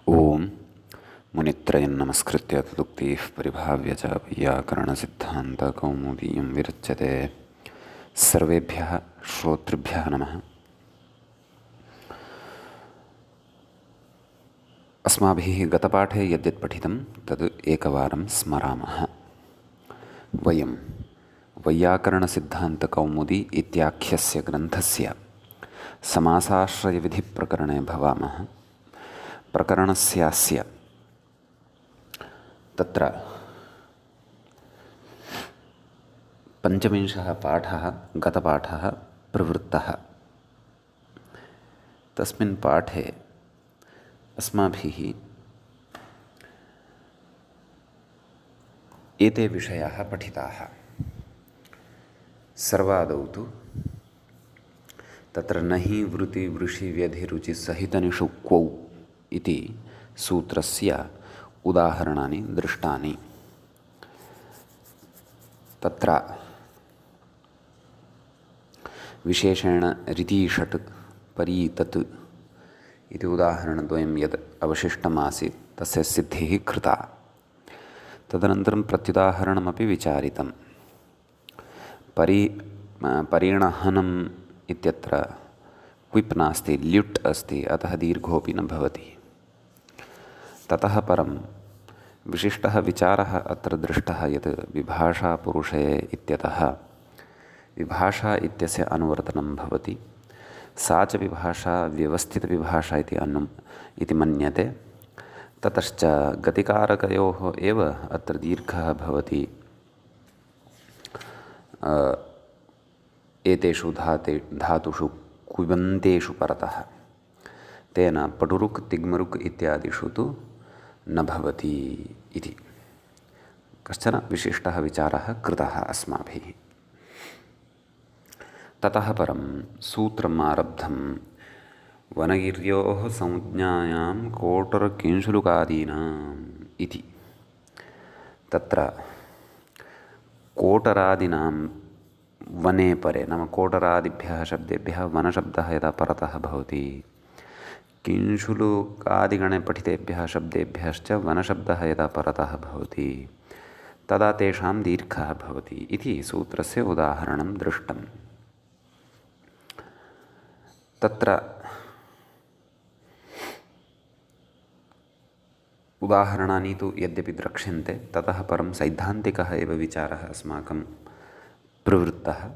ओम मुनित्रयं नमस्कृत्य तदुक्तिः परिभाव्य च वैयाकरणसिद्धान्तकौमुदीयं विरच्यते। सर्वेभ्यः श्रोतृभ्यः नमः। अस्माभिः गतपाठे यद्यत् पठितं तद् एकवारं स्मरामः। वयं वैयाकरणसिद्धान्तकौमुदी इत्याख्यस्य ग्रन्थस्य समासाश्रयविधिप्रकरणे भवामः। प्रकरणस्यास्य तत्र पञ्चविंशः पाठः गतपाठः प्रवृत्तः। तस्मिन् पाठे अस्माभिः एते विषयाः पठिताः। सर्वादौ तु तत्र न हि वृत्ति वृषि व्यधि रुचि सहितनिषु क्वौ इति सूत्रस्य उदाहरणानि दृष्टानि। तत्र विशेषेण रीतिषट् परीतत् इति उदाहरणद्वयं यद् अवशिष्टमासीत् तस्य सिद्धिः कृता। तदनन्तरं प्रत्युदाहरणमपि विचारितं। परीणहनम् इत्यत्र क्विप् नास्ति, ल्युट् अस्ति, अतः दीर्घोऽपि न भवति। ततः परं विशिष्टः विचारः अत्र दृष्टः यत् विभाषापुरुषे इत्यतः विभाषा इत्यस्य अनुवर्तनं भवति। सा च विभाषा व्यवस्थितविभाषा इति मन्यते। ततश्च गतिकारकयोः एव अत्र दीर्घः भवति एतेषु धातुषु कुवन्तेषु परतः। तेन पटुरुक् तिग्मरुक् इत्यादिषु तु न भवति इति कश्चन विशिष्टः विचारः कृतः अस्माभिः। ततः परं सूत्रम् आरब्धं वनगिर्योः संज्ञायां कोटरकिंशुलुकादीनाम् इति। तत्र कोटरादीनां वने परे नाम कोटरादिभ्यः शब्देभ्यः वनशब्दः यदा परतः भवति, किंशुलुकादिगणे पठितेभ्यः शब्देभ्यश्च वनशब्दः यदा परतः भवति तदा तेषां दीर्घः भवति इति सूत्रस्य उदाहरणं दृष्टम्। तत्र उदाहरणानि तु यद्यपि द्रक्ष्यन्ते, ततः परं सैद्धान्तिकः एव विचारः अस्माकं प्रवृत्तः।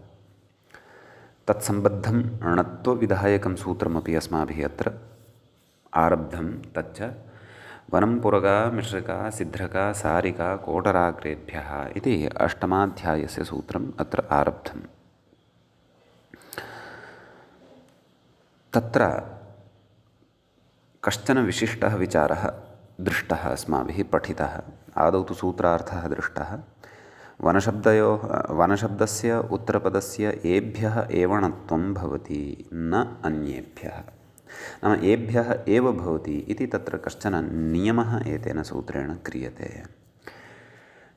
तत्सम्बद्धं णत्वविधायकं सूत्रमपि अस्माभिः अत्र आरब्धं। तच्च वनं पुरगा मिश्रका सिद्ध्रका सारिका कोटराग्रेभ्यः इति अष्टमाध्यायस्य सूत्रम् अत्र आरब्धम्। तत्र कश्चन विशिष्टः विचारः दृष्टः अस्माभिः पठितः। आदौ तु सूत्रार्थः दृष्टः। वनशब्दस्य उत्तरपदस्य एभ्यः एवणत्वं भवति न अन्येभ्यः, नाम एभ्यः एव भवति इति तत्र कश्चन नियमः एतेन सूत्रेण क्रियते।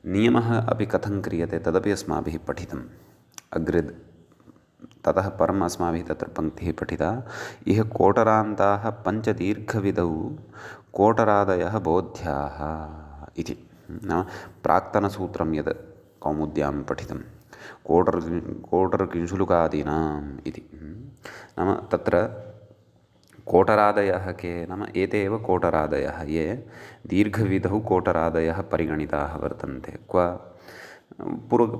नियमः अपि कथं क्रियते तदपि अस्माभिः पठितम् अग्रे। ततः परम् अस्माभिः तत्र पङ्क्तिः पठिता, इह कोटरान्ताः पञ्चदीर्घविधौ कोटरादयः बोध्याः इति। नाम प्राक्तनसूत्रं यद् कौमुद्यां पठितं कोटरकिंशुलुकादीनाम् इति। नाम तत्र कोटरादयः के नाम एते एव कोटरादयः ये दीर्घविधौ कोटरादयः परिगणिताः वर्तन्ते। क्व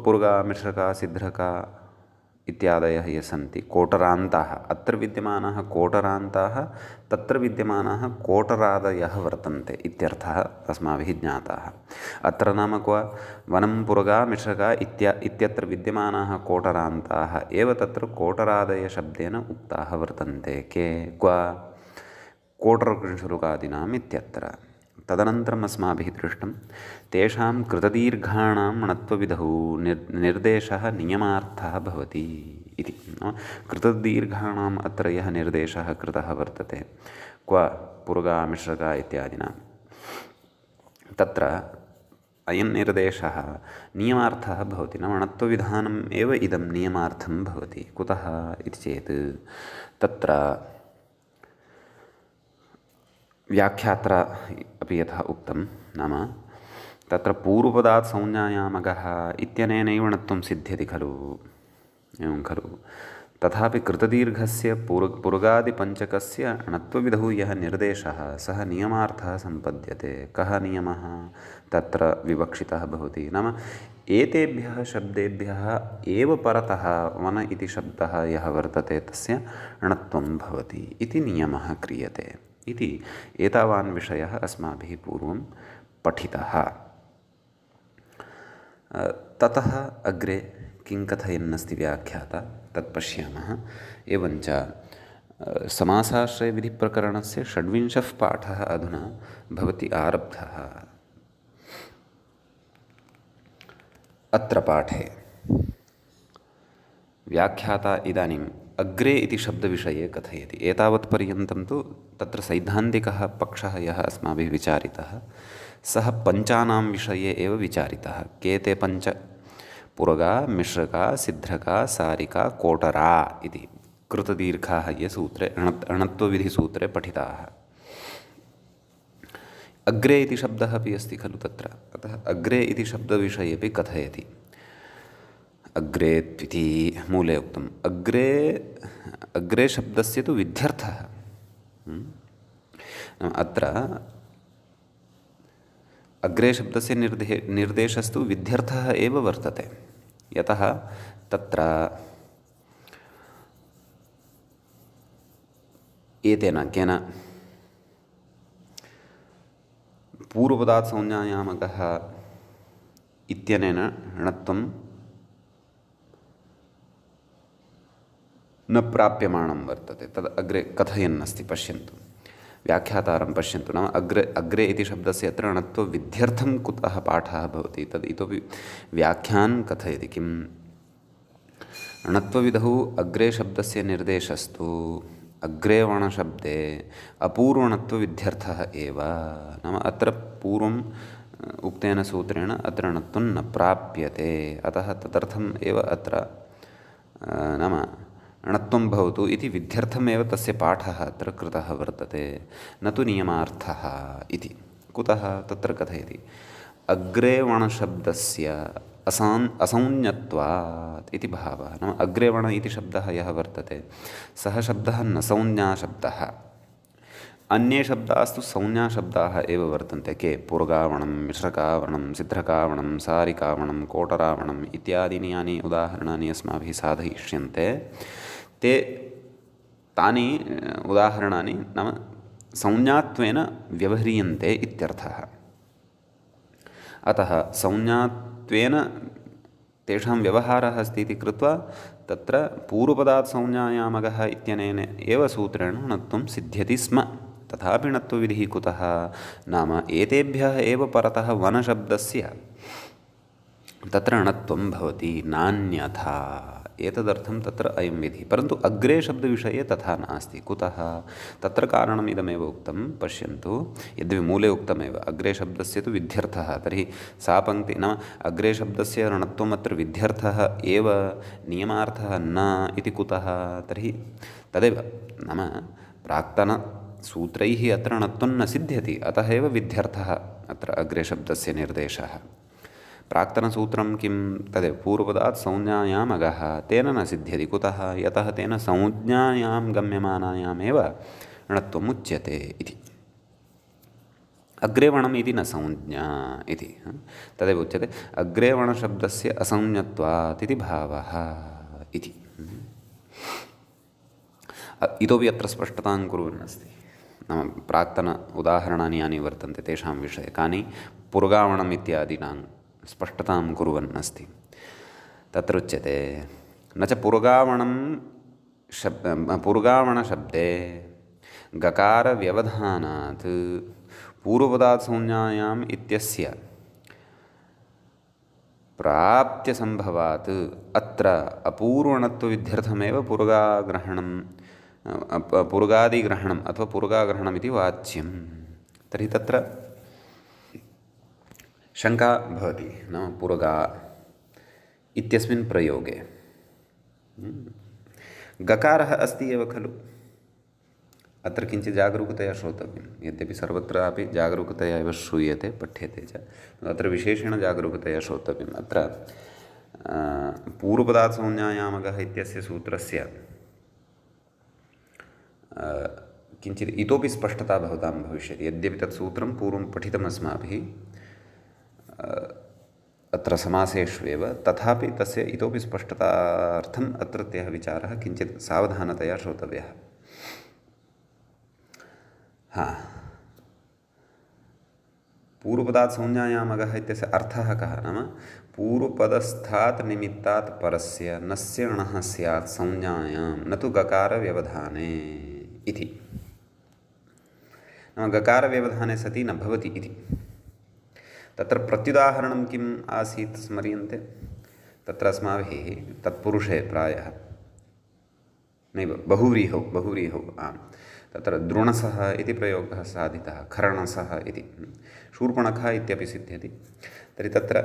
पुरुगा मिश्रका सिद्ध्रका इत्यादयः ये सन्ति कोटरान्ताः, अत्र विद्यमानाः कोटरान्ताः तत्र विद्यमानाः कोटरादयः वर्तन्ते इत्यर्थः अस्माभिः ज्ञाताः। अत्र नाम क्व वनं पुरगा मिश्रका इत्यत्र विद्यमानाः कोटरान्ताः एव तत्र कोटरादयशब्देन उक्ताः वर्तन्ते। के क्व कोटरकिंशुलुकादीनाम् इत्यत्र। तदनन्तरम् अस्माभिः दृष्टं तेषां कृतदीर्घाणां णत्वविधौ निर्देशः नियमार्थः भवति इति। कृतदीर्घाणाम् अत्र यः निर्देशः कृतः वर्तते क्व पुरुगा मिश्रका इत्यादिना, तत्र अयं निर्देशः नियमार्थः भवति। नाम णत्वविधानम् एव इदं नियमार्थं भवति। कुतः इति चेत् तत्र व्याख्यात्र अपि यथा उक्तं नाम तत्र पूर्वपदात् संज्ञायामगः इत्यनेनैव णत्वं सिद्ध्यति खलु, एवं खलु। तथापि कृतदीर्घस्य पुर्गादिपञ्चकस्य णत्वविधौ यः निर्देशः सः नियमार्थः सम्पद्यते। कः नियमः तत्र विवक्षितः भवति? नाम एतेभ्यः शब्देभ्यः एव परतः वन इति शब्दः यः वर्तते तस्य णत्वं भवति इति नियमः क्रियते इति एतावान् विषयः अस्माभिः पूर्वं पठितः। ततः अग्रे किं कथयन्नस्ति व्याख्याता तत् पश्यामः। एवञ्च समासाश्रयविधिप्रकरणस्य षड्विंशः पाठः अधुना भवति आरब्धः। अत्र पाठे व्याख्याता इदानीम् अग्रे इति शब्दविषये कथयति। एतावत्पर्यन्तं तु तत्र सैद्धान्तिकः पक्षः यः अस्माभिः विचारितः सः पञ्चानां विषये एव विचारितः। के ते पञ्च? पुरगा, मिश्रका, सिद्ध्रका, सारिका, कोटरा इति कृतदीर्घाः ये सूत्रे अणत्वविधिसूत्रे पठिताः। अग्रे इति शब्दः अपि अस्ति खलु तत्र, अतः अग्रे इति शब्दविषये अपि कथयति। अग्रे इति मूले उक्तम्। अग्रे शब्दस्य तु विध्यर्थः। अत्र अग्रे शब्दस्य निर्देशस्तु विध्यर्थः एव वर्तते। यतः तत्र एतेन केन पूर्वपदात् संज्ञायामकः इत्यनेन णत्वं न प्राप्यमाणं वर्तते। तद् अग्रे कथयन्नस्ति, पश्यन्तु। व्याख्यातारं पश्यन्तु। नाम अग्रे इति शब्दस्य अत्र णत्वविध्यर्थं कुतः पाठः भवति तद् इतोपि व्याख्यान् कथयति। किम्? णत्वविधौ अग्रे शब्दस्य निर्देशस्तु अग्रे वणशब्दे अपूर्वणत्वविध्यर्थः एव। नाम अत्र पूर्वम् उक्तेन सूत्रेण अत्र णत्वं न प्राप्यते। अतः तदर्थम् एव अत्र नाम णत्वं भवतु इति विध्यर्थमेव तस्य पाठः अत्र कृतः वर्तते, न तु नियमार्थः इति। कुतः? तत्र कथयति अग्रे वणशब्दस्य असंज्ञत्वात् इति भावः। नाम अग्रे वण इति शब्दः यः वर्तते सः शब्दः न संज्ञाशब्दः। अन्ये शब्दास्तु संज्ञाशब्दाः एव वर्तन्ते। के? पुर्गावणं, मिश्रकावणं, सिद्ध्रकावणं, सारिकावणं, कोटरावणम् इत्यादीनि यानि उदाहरणानि अस्माभिः साधयिष्यन्ते तानि उदाहरणानि नाम संज्ञात्वेन व्यवह्रियन्ते इत्यर्थः। अतः संज्ञात्वेन तेषां व्यवहारः अस्ति इति कृत्वा तत्र पूर्वपदात् संज्ञायामगः इत्यनेन एव सूत्रेण णत्वं सिद्ध्यति स्म। तथापि णत्वविधिः कुतः? नाम एतेभ्यः एव परतः वनशब्दस्य तत्र णत्वं भवति, नान्यथा। एतदर्थं तत्र अयं विधिः। परन्तु अग्रे शब्दविषये तथा नास्ति। कुतः? तत्र कारणम् इदमेव उक्तं, पश्यन्तु। यद्यपि मूले उक्तमेव अग्रे शब्दस्य तु विध्यर्थः, तर्हि सा पङ्क्ति नाम अग्रे शब्दस्य णत्वम् अत्र विध्यर्थः एव, नियमार्थः न इति कुतः? तर्हि तदेव नाम प्राक्तनसूत्रैः अत्र णत्वं न सिद्ध्यति, अतः एव विध्यर्थः अत्र अग्रे शब्दस्य निर्देशः। प्राक्तनसूत्रं किं? तदेव पूर्वपदात् संज्ञायाम् अगः तेन न सिद्ध्यति। कुतः? यतः तेन संज्ञायां गम्यमानायामेव णत्वम् उच्यते इति। अग्रे वणम् इति न संज्ञा इति तदेव उच्यते। अग्रे वणशब्दस्य असंज्ञत्वात् इति भावः इति। इतोपि अत्र स्पष्टतां कुर्वन्नस्ति। नाम प्राक्तन उदाहरणानि यानि वर्तन्ते तेषां विषये कानि? पुर्गावणम् इत्यादीनां स्पष्टतां कुर्वन्नस्ति। तत्र उच्यते न च पुर्गावणशब्दे गकारव्यवधानात् पूर्वपदात् संज्ञायाम् इत्यस्य प्राप्त्यसम्भवात् अत्र अपूर्वणत्वविध्यर्थमेव पुर्गादिग्रहणम् अथवा पुर्गाग्रहणमिति वाच्यं। तर्हि तत्र शङ्का भवति। नाम पुर्गा इत्यस्मिन् प्रयोगे गकारः अस्ति एव खलु, अत्र किञ्चित् जागरूकतया श्रोतव्यं। यद्यपि सर्वत्रापि जागरूकतया एव श्रूयते, पठ्यते च, अत्र विशेषेण जागरूकतया श्रोतव्यम्। अत्र पूर्वपदार्थसंज्ञायामगः इत्यस्य सूत्रस्य किञ्चित् इतोपि स्पष्टता भवतां भविष्यति। यद्यपि तत् सूत्रं पूर्वं पठितम् अस्माभिः अत्र समासेष्वेव, तथापि तस्य इतोपि स्पष्टतार्थम् अत्रत्यः विचारः किञ्चित् सावधानतया श्रोतव्यः। पूर्वपदार्थसंज्ञायामगः इत्यस्य अर्थः कः नाम पूर्वपदस्थात् निमित्तात् परस्य नस्य णः स्यात् संज्ञायां न तु गकारव्यवधाने इति। नाम गकारव्यवधाने सति न भवति इति। तत्र प्रत्युदाहरणं किम् आसीत् स्मर्यन्ते? तत्र अस्माभिः तत्पुरुषे प्रायः नैव बहुव्रीहौ आम्, तत्र द्रोणसः इति प्रयोगः साधितः, खरणसः इति, शूर्पणखा इत्यपि सिद्ध्यति। तर्हि तत्र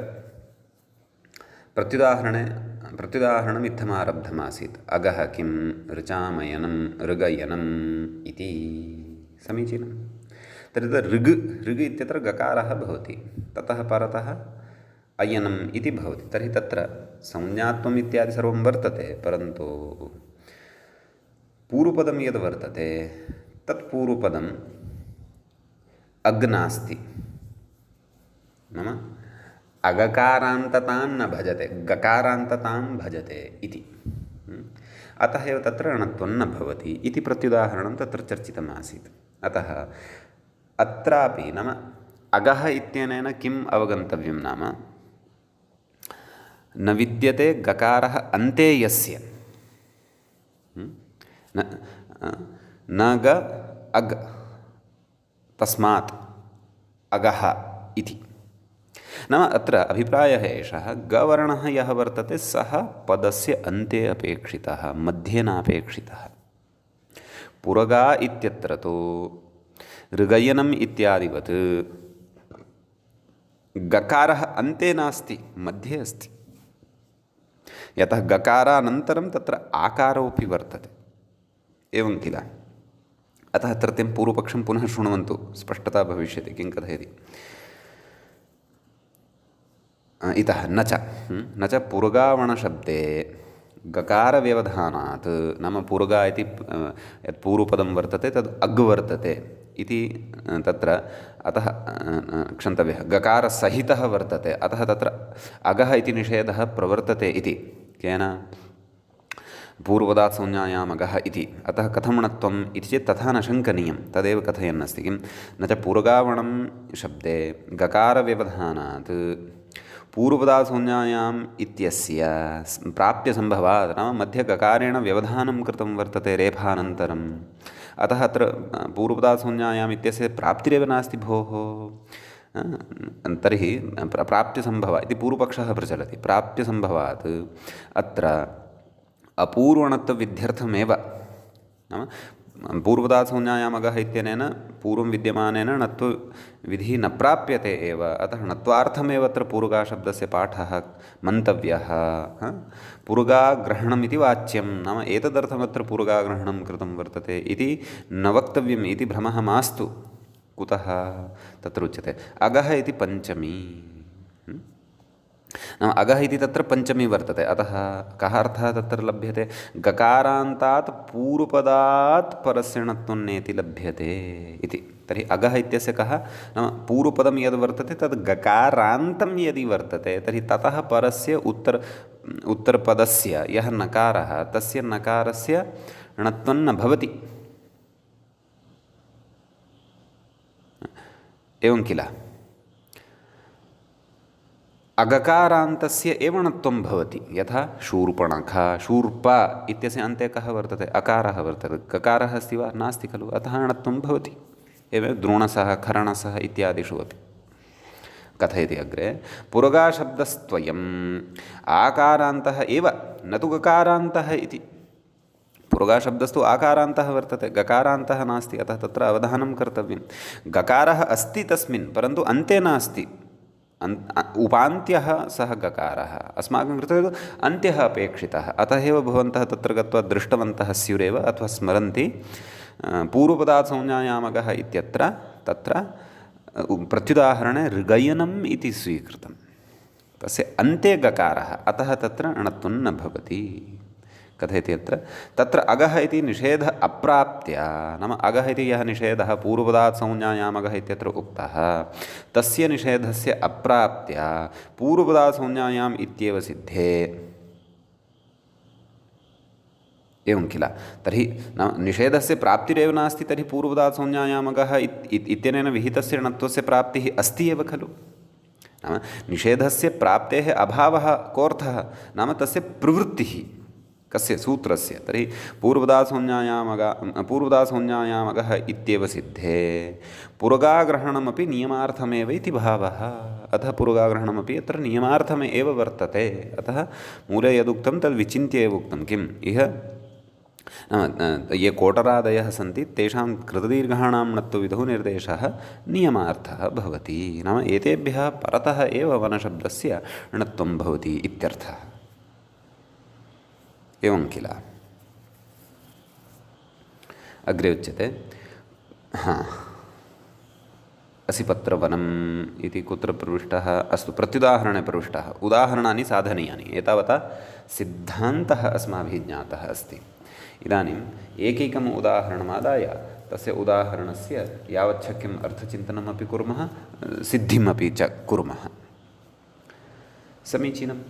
प्रत्युदाहरणम् इत्थमारब्धमासीत्, अगः किं ऋचामयनं ऋगयनम् इति। समीचीनं। तर्हि तत्र ऋग् इत्यत्र गकारः भवति, ततः परतः अयनम् इति भवति। तर्हि तत्र संज्ञात्वम् इत्यादि सर्वं वर्तते, परन्तु पूर्वपदं यद् वर्तते तत् पूर्वपदम् अग् नास्ति, नाम अगकारान्ततां न भजते, गकारान्ततां भजते इति। अतः एव तत्र णत्वं न भवति इति प्रत्युदाहरणं तत्र चर्चितम् आसीत्। अतः अत्रापि नाम अगः इत्यनेन किम् अवगन्तव्यं नाम न विद्यते गकारः अन्ते यस्य, न ग अग्, तस्मात् अगः इति। नाम अत्र अभिप्रायः एषः, गवर्णः यः वर्तते सः पदस्य अन्ते अपेक्षितः, मध्ये नापेक्षितः। पुरगा इत्यत्र तु ऋगयनम् इत्यादिवत् गकारः अन्ते नास्ति, मध्ये अस्ति। यतः गकारानन्तरं तत्र आकारोऽपि वर्तते, एवं किल। अतः अत्रत्यं पूर्वपक्षं पुनः शृण्वन्तु, स्पष्टता भविष्यति किं कथयति। इतः न च पुरगावणशब्दे गकारव्यवधानात्, नाम पुरगा इति यत् पूर्वपदं वर्तते तद् अग् वर्तते इति तत्र, अतः क्षन्तव्यः, गकारसहितः वर्तते, अतः तत्र अगः इति निषेधः प्रवर्तते इति। केन? पूर्वपदार्थसंज्ञायाम् अगः इति। अतः कथं णत्वम् इति चेत् तथा न शङ्कनीयं, तदेव कथयन्नस्ति। किं न च पुरगावणं शब्दे गकारव्यवधानात् पूर्वपदार्थसंज्ञायाम् इत्यस्य प्राप्यसम्भवात्, नाम मध्ये गकारेण व्यवधानं कृतं वर्तते रेफानन्तरम्, अतः अत्र पूर्वपदार्थसंज्ञायाम् इत्यस्य प्राप्तिरेव नास्ति भोः। तर्हि प्राप्यसम्भव इति पूर्वपक्षः प्रचलति। प्राप्यसम्भवात् अत्र अपूर्वणत्वविध्यर्थमेव, नाम पूर्वपदार्थसंज्ञायामगः इत्यनेन पूर्वं विद्यमानेन णत्वविधिः न प्राप्यते एव, अतः णत्वार्थमेव अत्र पूर्वगाशब्दस्य पाठः मन्तव्यः। पूर्वगाग्रहणम् इति वाच्यं, नाम एतदर्थमत्र पूर्वगाग्रहणं कृतं वर्तते इति न वक्तव्यम् इति भ्रमः मास्तु। कुतः? तत्र उच्यते अगः इति पञ्चमी, नाम अगः इति तत्र पञ्चमी वर्तते, अतः कः अर्थः तत्र लभ्यते? गकारान्तात् पूर्वपदात् परस्य णत्वं नेति लभ्यते इति। तर्हि अगः इत्यस्य कः नाम पूर्वपदं यद् वर्तते तद् गकारान्तं यदि वर्तते तर्हि ततः परस्य उत्तरपदस्य यः नकारः तस्य नकारस्य णत्वं न भवति, एवं किल। अगकारान्तस्य एव णत्वं भवति, यथा शूर्पणखा, शूर्प इत्यस्य अन्ते कः वर्तते? अकारः वर्तते, गकारः अस्ति वा? नास्ति खलु, अतः णत्वं भवति। एवं द्रोणसः, खरणसः इत्यादिषु अपि कथयति अग्रे। पुरगाशब्दस्त्वयम् आकारान्तः एव न तु गकारान्तः इति। पुरगाशब्दस्तु आकारान्तः वर्तते, गकारान्तः नास्ति, अतः तत्र अवधानं कर्तव्यं। गकारः अस्ति तस्मिन्, परन्तु अन्ते नास्ति, उपान्त्यः सः गकारः, अस्माकं कृते तु अन्त्यः अपेक्षितः। अतः एव भवन्तः तत्र गत्वा दृष्टवन्तः स्युरेव अथवा स्मरन्ति, पूर्वपदात् संज्ञायामगः इत्यत्र तत्र प्रत्युदाहरणे ऋगयनम् इति स्वीकृतं, तस्य अन्ते गकारः, अतः तत्र णत्वं न भवति। कथयति अत्र, तत्र अगः इति निषेधः अप्राप्त्या, नाम अगः इति यः निषेधः पूर्वपदात् संज्ञायामगः इत्यत्र उक्तः, तस्य निषेधस्य अप्राप्त्या पूर्वपदात् संज्ञायाम् इत्येव सिद्धे, एवं किल। तर्हि नाम निषेधस्य प्राप्तिरेव नास्ति, तर्हि पूर्वपदात् संज्ञायामगः इत्यनेन विहितस्य णत्वस्य प्राप्तिः अस्ति एव खलु। नाम निषेधस्य प्राप्तेः अभावः कोऽर्थः, नाम तस्य प्रवृत्तिः कस्य सूत्रस्य। तर्हि पूर्वपदात् संज्ञायामगः इत्येव सिद्धे पुरगाग्रहणमपि नियमार्थमेव इति भावः। अतः पुरगाग्रहणमपि अत्र नियमार्थमे एव वर्तते। अतः मूले यदुक्तं तद् विचिन्त्य एव उक्तं। किम् इह ये कोटरादयः सन्ति तेषां कृतदीर्घाणां णत्वविधौ निर्देशः नियमार्थः भवति। नाम एतेभ्यः परतः एव वनशब्दस्य णत्वं भवति इत्यर्थः। एवं किल। अग्रे उच्यते असिपत्रवनम् इति कुत्र प्रविष्टः? अस्तु, प्रत्युदाहरणे प्रविष्टः। उदाहरणानि साधनीयानि। एतावता सिद्धान्तः अस्माभिः ज्ञातः अस्ति। इदानीम् एकैकम् उदाहरणमादाय तस्य उदाहरणस्य यावच्छक्यम् अर्थचिन्तनमपि कुर्मः, सिद्धिमपि च कुर्मः। समीचीनम्।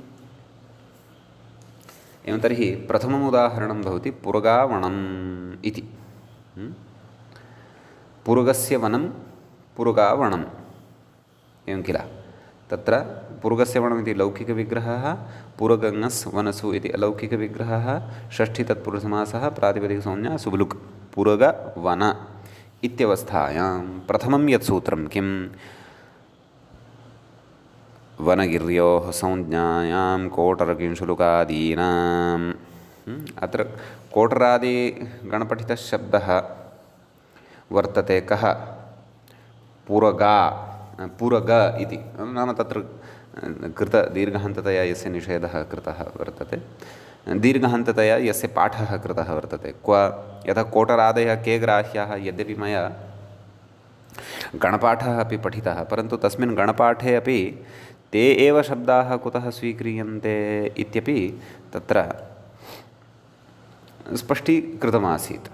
एवं तर्हि प्रथमम् उदाहरणं भवति पुरगावणम् इति। पुरुगस्य वनं पुरुगावणम्, एवं किल। तत्र पुरुगस्य वनम् इति लौकिकविग्रहः, पुरगङ्गस् वनसु इति अलौकिकविग्रहः, षष्ठीतत्पुरुषसमासः, प्रातिपदिकसंज्ञा सुबलुक्, पुरगवन इत्यवस्थायां प्रथमं यत् सूत्रं किं? वनगिर्योः संज्ञायां कोटरकिंशुलुकादीनाम्। अत्र कोटरादिगणपठितः शब्दः वर्तते कः? पुरगा, पुरग इति। नाम तत्र कृतदीर्घहन्ततया यस्य निषेधः कृतः वर्तते, दीर्घहन्ततया यस्य पाठः कृतः वर्तते। क्व? यथा कोटरादयः के ग्राह्याः? यद्यपि मया गणपाठः अपि पठितः, परन्तु तस्मिन् गणपाठे अपि ते एव शब्दाः कुतः स्वीक्रियन्ते इत्यपि तत्र स्पष्टीकृतमासीत्।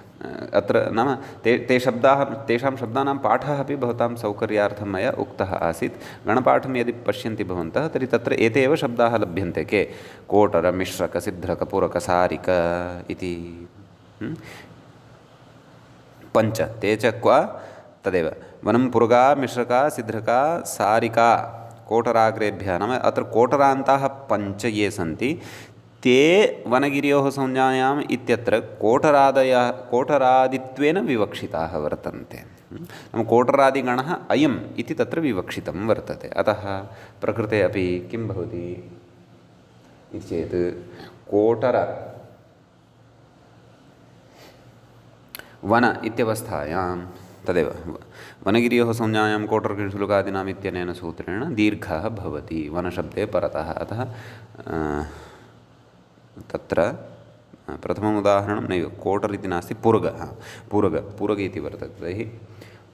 अत्र नाम ते शब्दाः, तेषां शब्दानां पाठः अपि भवतां सौकर्यार्थं मया उक्तः आसीत्। गणपाठं यदि पश्यन्ति भवन्तः तर्हि तत्र एते एव शब्दाः लभ्यन्ते। के? कोटर, मिश्रक, सिद्धक, पूरक, सारिक इति पञ्च। ते च क्व? तदेव वनं पुरगा, मिश्रका, सिद्धका, सारिका कोटराग्रेभ्यः। नाम अत्र कोटरान्ताः पञ्च ये सन्ति ते वनगिर्योः संज्ञायाम् इत्यत्र कोटरादित्वेन विवक्षिताः वर्तन्ते। नाम कोटरादिगणः अयम् इति तत्र विवक्षितं वर्तते। अतः प्रकृते अपि किं भवति इति चेत् कोटर वन इत्यवस्थायां तदेव वनगिर्योः संज्ञायां कोटरकिंशुलुकादीनाम् इत्यनेन सूत्रेण दीर्घः भवति वनशब्दे परतः। अतः तत्र प्रथमम् उदाहरणं नैव कोटर् इति नास्ति, पुरग पुरग इति वर्तते। तर्हि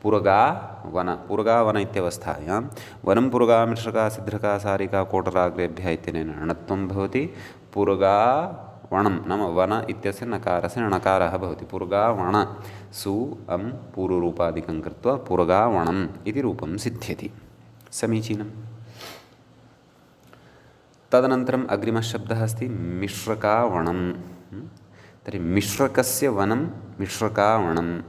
पुरगा वन इत्यवस्थायां वनं पुरगा, मिश्रका, सिद्धका, सारिका, कोटराग्रेभ्यः इत्यनेन णत्वं भवति। पुरगा वणं नाम वन इत्यस्य नकारस्य णकारः भवति। पुरगावण सु अं पूर्वरूपादिकं कृत्वा पुरगावणम् इति रूपं सिद्ध्यति। समीचीनम्। तदनन्तरम् अग्रिमः शब्दः अस्ति मिश्रकावणम्। तर्हि मिश्रकस्य वनं मिश्रकावणं।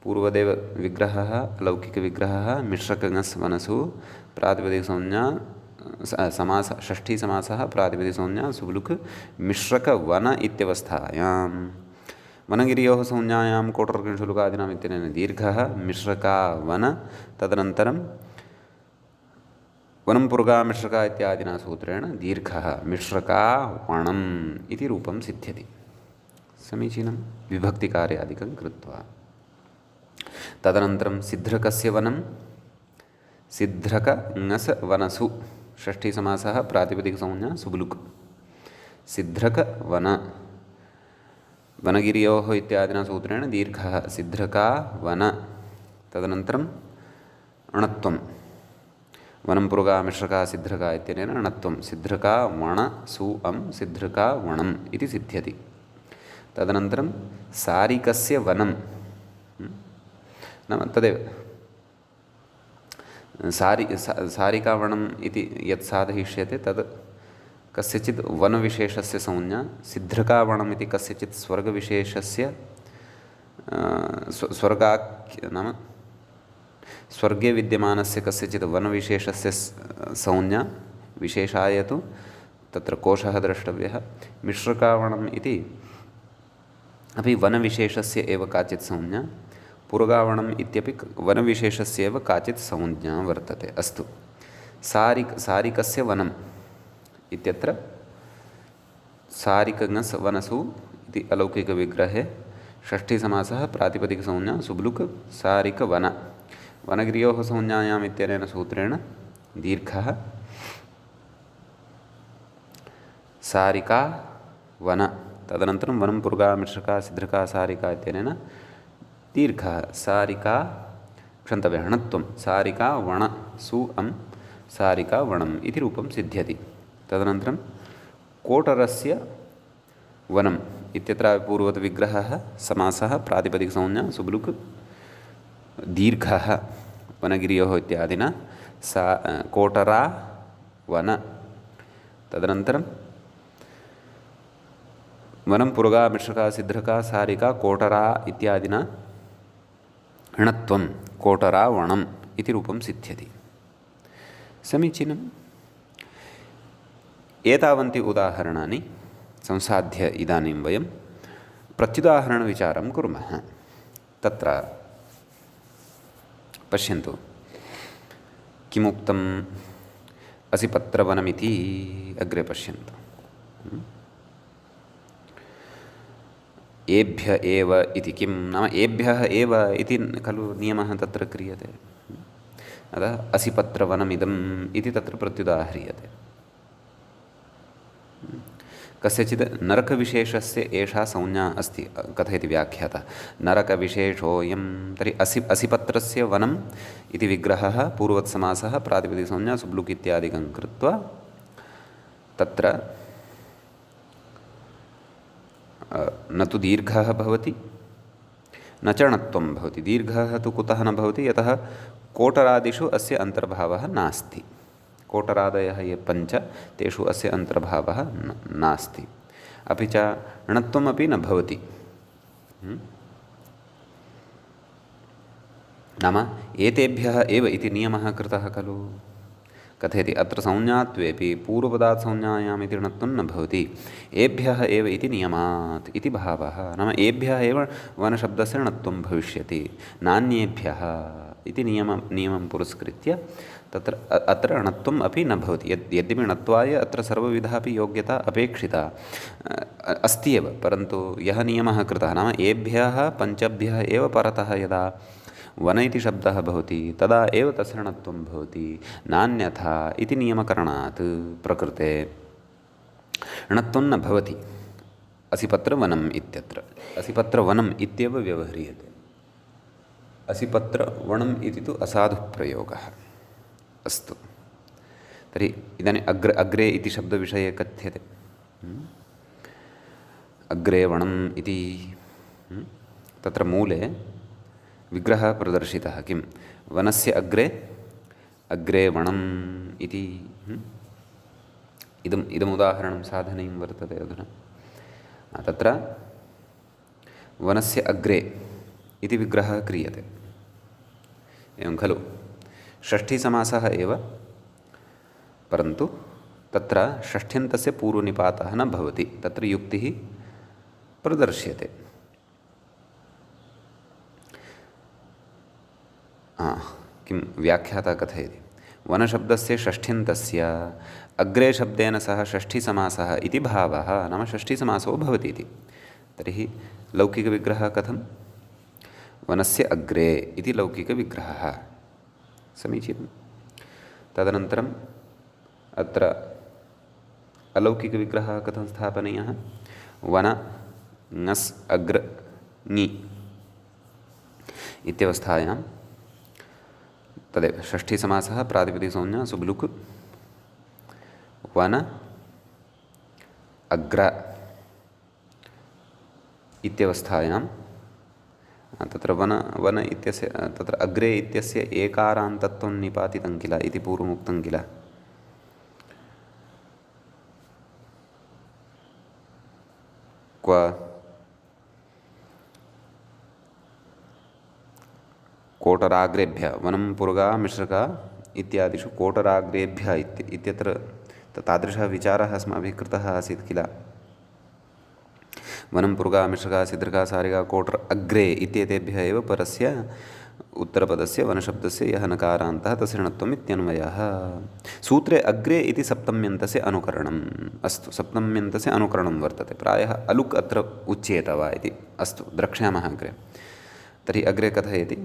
पूर्वदेव विग्रहः लौकिकविग्रहः, मिश्रकङस् वनसु प्रातिपदिकसंज्ञा समास षष्ठी समासः, प्रातिपदिकसंज्ञा सुबलुक्, मिश्रकवन इत्यवस्थायां वनगिर्योः संज्ञायां कोटरकिंशुलुकादीनाम् इत्यनेन दीर्घः मिश्रकावन। तदनन्तरं वनं पुरगा, मिश्रका इत्यादिना सूत्रेण दीर्घः मिश्रकावणम् इति रूपं सिद्ध्यति। समीचीनं। विभक्तिकार्यादिकं कृत्वा तदनन्तरं सिद्धकस्य वनं सिद्धकङस् वनसु षष्ठी समासः, प्रातिपदिकसंज्ञा सुबलुक्, सिद्धकवन। वनगिर्योः इत्यादिना सूत्रेण दीर्घः सिद्धका वन तदनन्तरम् अणत्वं वनं पुरुगा मिश्रका सिद्धका इत्यनेन अणत्वं सिद्धका वण सु अं सिद्धका वणम् इति सिद्ध्यति। तदनन्तरं सारिकस्य वनं नाम तदेव सारिकावणम् इति यत् साधयिष्यते तद् कस्यचित् वनविशेषस्य संज्ञा, सिद्धकावणम् इति कस्यचित् स्वर्गविशेषस्य स्वर्गाख्य नाम स्वर्गे विद्यमानस्य कस्यचित् वनविशेषस्य संज्ञा, विशेषाय तु तत्र कोशः द्रष्टव्यः। मिश्रकावणम् इति अपि वनविशेषस्य एव काचित् संज्ञा, पुरुगावणम् इत्यपि वनविशेषस्य एव काचित् संज्ञा वर्तते। अस्तु, सारिकस्य वनम् इत्यत्र सारिकङस् वनसु इति अलौकिकविग्रहे षष्ठीसमासः प्रातिपदिकसंज्ञा सुब्लुक् सारिकवन वनगिर्योः संज्ञायाम् इत्यनेन सूत्रेण दीर्घः सारिका वन तदनन्तरं वनं पुरुगा मिश्रका सिद्धका सारिका इत्यनेन दीर्घः सारिका क्षन्तव्यः णत्वं सारिका वण सु अं सारिका वणम् इति रूपं सिद्ध्यति। तदनन्तरं कोटरस्य वनम् इत्यत्र पूर्ववत् विग्रहः समासः प्रातिपदिकसंज्ञा सुब्लुक् दीर्घः वनगिर्योः इत्यादिना सा कोटरा वन तदनन्तरं वनं पुरुगा मिश्रका सिद्धका सारिका कोटरा इत्यादिना णत्वं कोटरा वणम् इति रूपं सिद्ध्यति। समीचीनम्। एतावन्ति उदाहरणानि संसाध्य इदानीं वयं प्रत्युदाहरणविचारं कुर्मः। तत्र पश्यन्तु किमुक्तम् असिपत्रवनमिति अग्रे पश्यन्तु। एभ्य एव इति किं नाम एभ्यः एव इति खलु नियमः तत्र क्रियते। अतः असिपत्रवनमिदम् इति तत्र प्रत्युदाह्रियते। कस्यचित् नरकविशेषस्य एषा संज्ञा अस्ति कथयति व्याख्याता नरकविशेषोऽयं तर्हि असिपत्रस्य वनम् इति विग्रहः पूर्वत्समासः प्रातिपदिकसंज्ञा सुब्लुक् इत्यादिकं कृत्वा तत्र न तु दीर्घः भवति न च णत्वं भवति। दीर्घः तु कुतः न भवति यतः कोटरादिषु अस्य अन्तर्भावः नास्ति। कोटरादयः ये पञ्च तेषु अस्य अन्तर्भावः नास्ति। अपि च णत्वमपि न भवति। नाम एतेभ्यः एव इति नियमः कृतः खलु। कथयति अत्र संज्ञात्वेपि पूर्वपदात् संज्ञायाम् इति णत्वं न भवति। एभ्यः एव इति नियमात् इति भावः। नाम एभ्यः एव वनशब्दस्य णत्वं भविष्यति नान्येभ्यः इति नियमं पुरस्कृत्य तत्र अत्र णत्वम् अपि न भवति। यद्यपि णत्वाय अत्र सर्वविधापि योग्यता अपेक्षिता अस्ति एव, परन्तु यः नियमः कृतः नाम एभ्यः पञ्चभ्यः एव परतः यदा वन इति शब्दः भवति तदा एव तस्य णत्वं भवति नान्यथा इति नियमकरणात् प्रकृते णत्वं न भवति। असिपत्रवनम् इत्यत्र असिपत्रवनम् इत्येव व्यवह्रियते। असिपत्रवनम् इति तु असाधुप्रयोगः। अस्तु, तर्हि इदानीम् अग्रे इति शब्दविषये कथ्यते। अग्रे वणम् इति तत्र मूले विग्रहः प्रदर्शितः। किं वनस्य अग्रे वणम् इति इदम् उदाहरणं साधनीयं वर्तते अधुना। तत्र वनस्य अग्रे इति विग्रहः क्रियते। एवं खलु षष्ठीसमासः एव, परन्तु तत्र षष्ठ्यन्तस्य पूर्वनिपातः न भवति। तत्र युक्तिः प्रदर्श्यते। किं व्याख्याता कथयति वनशब्दस्य षष्ठ्यन्तस्य अग्रे शब्देन सह षष्ठीसमासः इति भावः नाम षष्ठीसमासो भवति इति। तर्हि लौकिकविग्रहः कथं वनस्य अग्रे इति लौकिकविग्रहः समीचीनं। तदनन्तरम् अत्र अलौकिकविग्रहः कथं स्थापनीयः वन ङस् अग्र ङि इत्यवस्थायां तदेव षष्ठीसमासः प्रातिपदिकसंज्ञा सुब्लुक् वन अग्र इत्यवस्थायां तत्र वन इत्यस्य तत्र अग्रे इत्यस्य एकारान्तत्वं निपातितं किल इति पूर्वमुक्तं किल। क्व कोटराग्रेभ्यः वनं पुरुगा मिश्रका इत्यादिषु कोटराग्रेभ्यः इत्यत्र तादृशः विचारः अस्माभिः कृतः आसीत् किल। वनं पुरुगा मिश्रका सिद्रका सारिका कोटर अग्रे इत्येतेभ्यः एव परस्य उत्तरपदस्य वनशब्दस्य यः नकारान्तः तस्य णत्वम् इत्यन्वयः। सूत्रे अग्रे इति सप्तम्यन्तस्य अनुकरणम् अस्तु, सप्तम्यन्तस्य अनुकरणं वर्तते, प्रायः अलुक् अत्र उच्येत वा इति। अस्तु द्रक्ष्यामः अग्रे। तर्हि अग्रे कथयति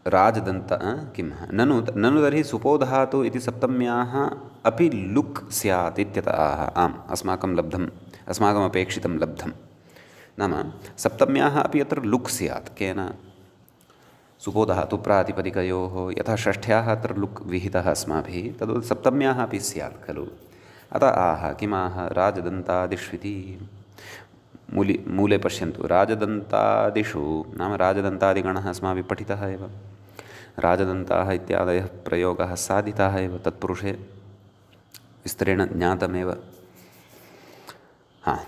राजदन्त किं ननु तर्हि सुपोधातु इति सप्तम्याः अपि लुक् स्यात् इत्यतः आम् अस्माकं लब्धम्, अस्माकमपेक्षितं लब्धं। नाम सप्तम्याः अपि अत्र लुक् स्यात्। केन? सुपोधातु प्रातिपदिकयोः यथा षष्ठ्याः अत्र लुक् विहितः अस्माभिः, तद्वत् सप्तम्याः अपि स्यात् खलु। अतः किमाह राजदन्तादिष्विति। मूले पश्यन्तु, राजदन्तादिषु नाम राजदन्तादिगणः अस्माभिः पठितः एव। राजदन्ताः इत्यादयः प्रयोगः साधितः एव तत्पुरुषे, विस्तरेण ज्ञातमेव।